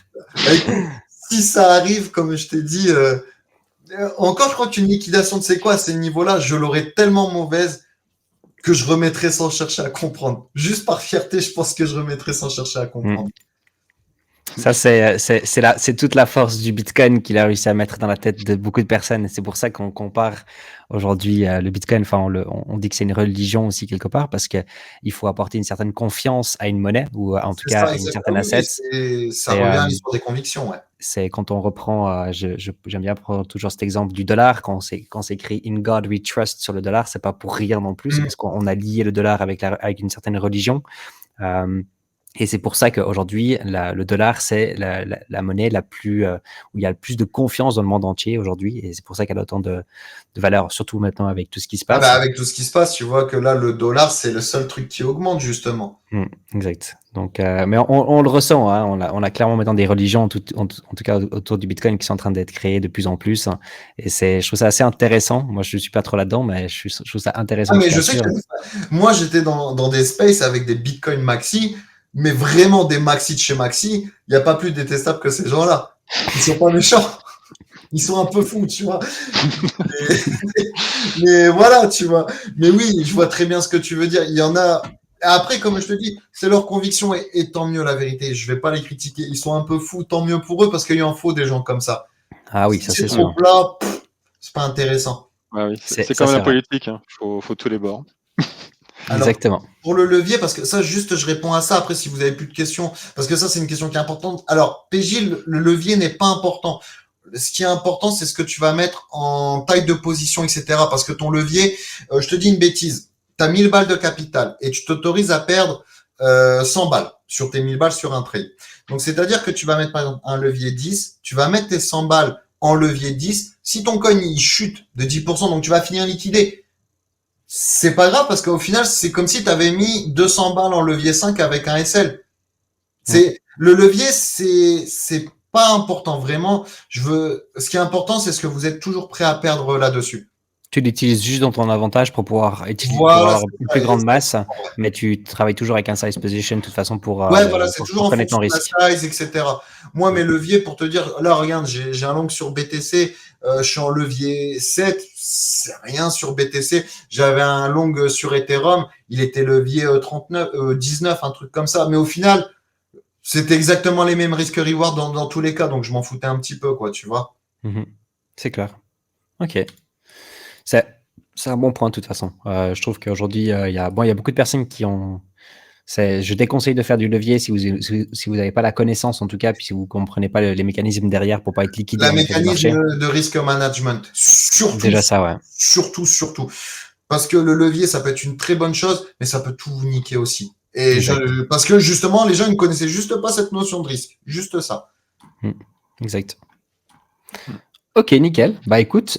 Si ça arrive, comme je t'ai dit, encore, je crois qu'une liquidation de c'est quoi à ces niveaux-là, je l'aurais tellement mauvaise que je remettrais sans chercher à comprendre. Juste par fierté, je pense que je remettrais sans chercher à comprendre. Ça, c'est toute la force du Bitcoin qu'il a réussi à mettre dans la tête de beaucoup de personnes. Et c'est pour ça qu'on compare aujourd'hui le Bitcoin. Enfin, on dit que c'est une religion aussi quelque part parce que il faut apporter une certaine confiance à une monnaie ou en tout cas à une certaine asset. Ça revient à l'histoire des convictions, ouais. c'est quand on reprend, j'aime bien prendre toujours cet exemple du dollar, quand c'est écrit In God we trust sur le dollar, c'est pas pour rien non plus, c'est Mm. parce qu'on a lié le dollar avec une certaine religion. Et c'est pour ça qu'aujourd'hui, le dollar, c'est la monnaie la plus, où il y a le plus de confiance dans le monde entier aujourd'hui. Et c'est pour ça qu'elle a autant de valeur, surtout maintenant avec tout ce qui se Ah passe. bah avec tout ce qui se passe, tu vois que là, le dollar, c'est le seul truc qui augmente, justement. Exact. Donc, mais on le ressent, hein, on a clairement maintenant des religions, en tout cas autour du Bitcoin, qui sont en train d'être créées de plus en plus. Hein. Et je trouve ça assez intéressant. Moi, je ne suis pas trop là-dedans, mais je trouve ça intéressant. Ah, mais je sais que moi, j'étais dans des spaces avec des Bitcoin Maxi, mais vraiment des Maxi de chez Maxi. Il n'y a pas plus détestable que ces gens-là. Ils sont pas méchants. Ils sont un peu fous, tu vois. Mais voilà, tu vois. Mais oui, je vois très bien ce que tu veux dire. Il y en a. Après, comme je te dis, c'est leur conviction et tant mieux la vérité. Je vais pas les critiquer. Ils sont un peu fous, tant mieux pour eux parce qu'il y en faut des gens comme ça. Ah oui, Si ça c'est c'est trop sûr. plat, c'est pas intéressant. Ah oui, c'est Ça, comme c'est la vrai. politique, hein. Faut tous les bords. Alors, Exactement. pour le levier, parce que ça, juste, je réponds à ça après si vous avez plus de questions, parce que ça, c'est une question qui est importante. Alors, PJ, le levier n'est pas important. Ce qui est important, c'est ce que tu vas mettre en taille de position, etc. Parce que ton levier, je te dis une bêtise, tu as 1000 balles de capital et tu t'autorises à perdre 100 balles sur tes 1000 balles sur un trade. Donc, c'est-à-dire que tu vas mettre, par exemple, un levier 10, tu vas mettre tes 100 balles en levier 10. Si ton coin, il chute de 10%, donc tu vas finir liquidé, c'est pas grave parce qu'au final, c'est comme si tu avais mis 200 balles en levier 5 avec un SL. Le levier, c'est pas important vraiment. Ce qui est important, c'est ce que vous êtes toujours prêt à perdre là-dessus. Tu l'utilises juste dans ton avantage pour pouvoir Voilà, avoir une plus grande masse, mais tu travailles toujours avec un size position de toute façon pour voilà, c'est toujours en connaître ton fonction de risque. la size, etc. Moi, mes leviers, pour te dire, là, regarde, j'ai un long sur BTC, je suis en levier 7, c'est rien sur BTC. J'avais un long sur Ethereum, il était levier 39, 19, un truc comme ça. Mais au final, c'était exactement les mêmes risques reward dans tous les cas, donc je m'en foutais un petit peu, quoi, tu vois. C'est clair. Ok. C'est un bon point de toute façon. Je trouve qu'aujourd'hui, il y a beaucoup de personnes qui ont. Je déconseille de faire du levier si vous n'avez pas la connaissance en tout cas, puis si vous ne comprenez pas les mécanismes derrière pour pas être liquidé La en effet du marché. mécanisme de risque management, surtout. Déjà ça, ouais. Surtout. Parce que le levier, ça peut être une très bonne chose, mais ça peut tout vous niquer aussi. Et parce que justement, les gens ne connaissaient juste pas cette notion de risque. Juste ça. Exact. Ok, nickel. Bah écoute,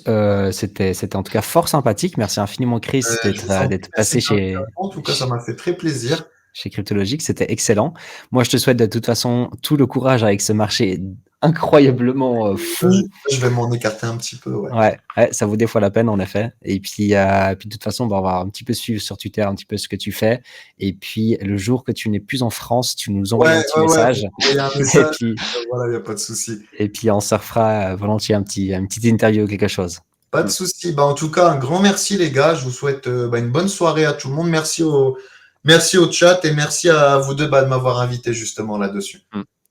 c'était en tout cas fort sympathique. Merci infiniment Chris d'être passé chez. En tout cas, ça m'a fait très plaisir. Chez Cryptologique, c'était excellent. Moi, je te souhaite de toute façon tout le courage avec ce marché incroyablement fou. Je vais m'en écarter un petit peu. Ouais, ça vaut des fois la peine en effet. Et puis de toute façon, on va un petit peu suivre sur Twitter un petit peu ce que tu fais. Et puis le jour que tu n'es plus en France, tu nous envoies un petit message. Et puis voilà, il n'y a pas de souci. Et puis on se refera volontiers une petite interview ou quelque chose. Pas de souci. Bah, en tout cas, un grand merci les gars. Je vous souhaite une bonne soirée à tout le monde. Merci au chat et merci à vous deux de m'avoir invité justement là-dessus.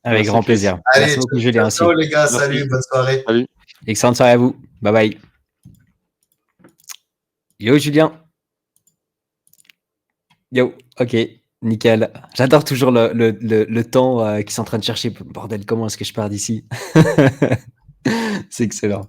Avec grand plaisir. Allez, merci beaucoup Julien aussi. Ciao les gars, salut, bonne soirée. Salut. Excellente soirée à vous. Bye bye. Yo Julien. Yo, ok, nickel. J'adore toujours le temps qu'ils sont en train de chercher. Bordel, comment est-ce que je pars d'ici? C'est excellent.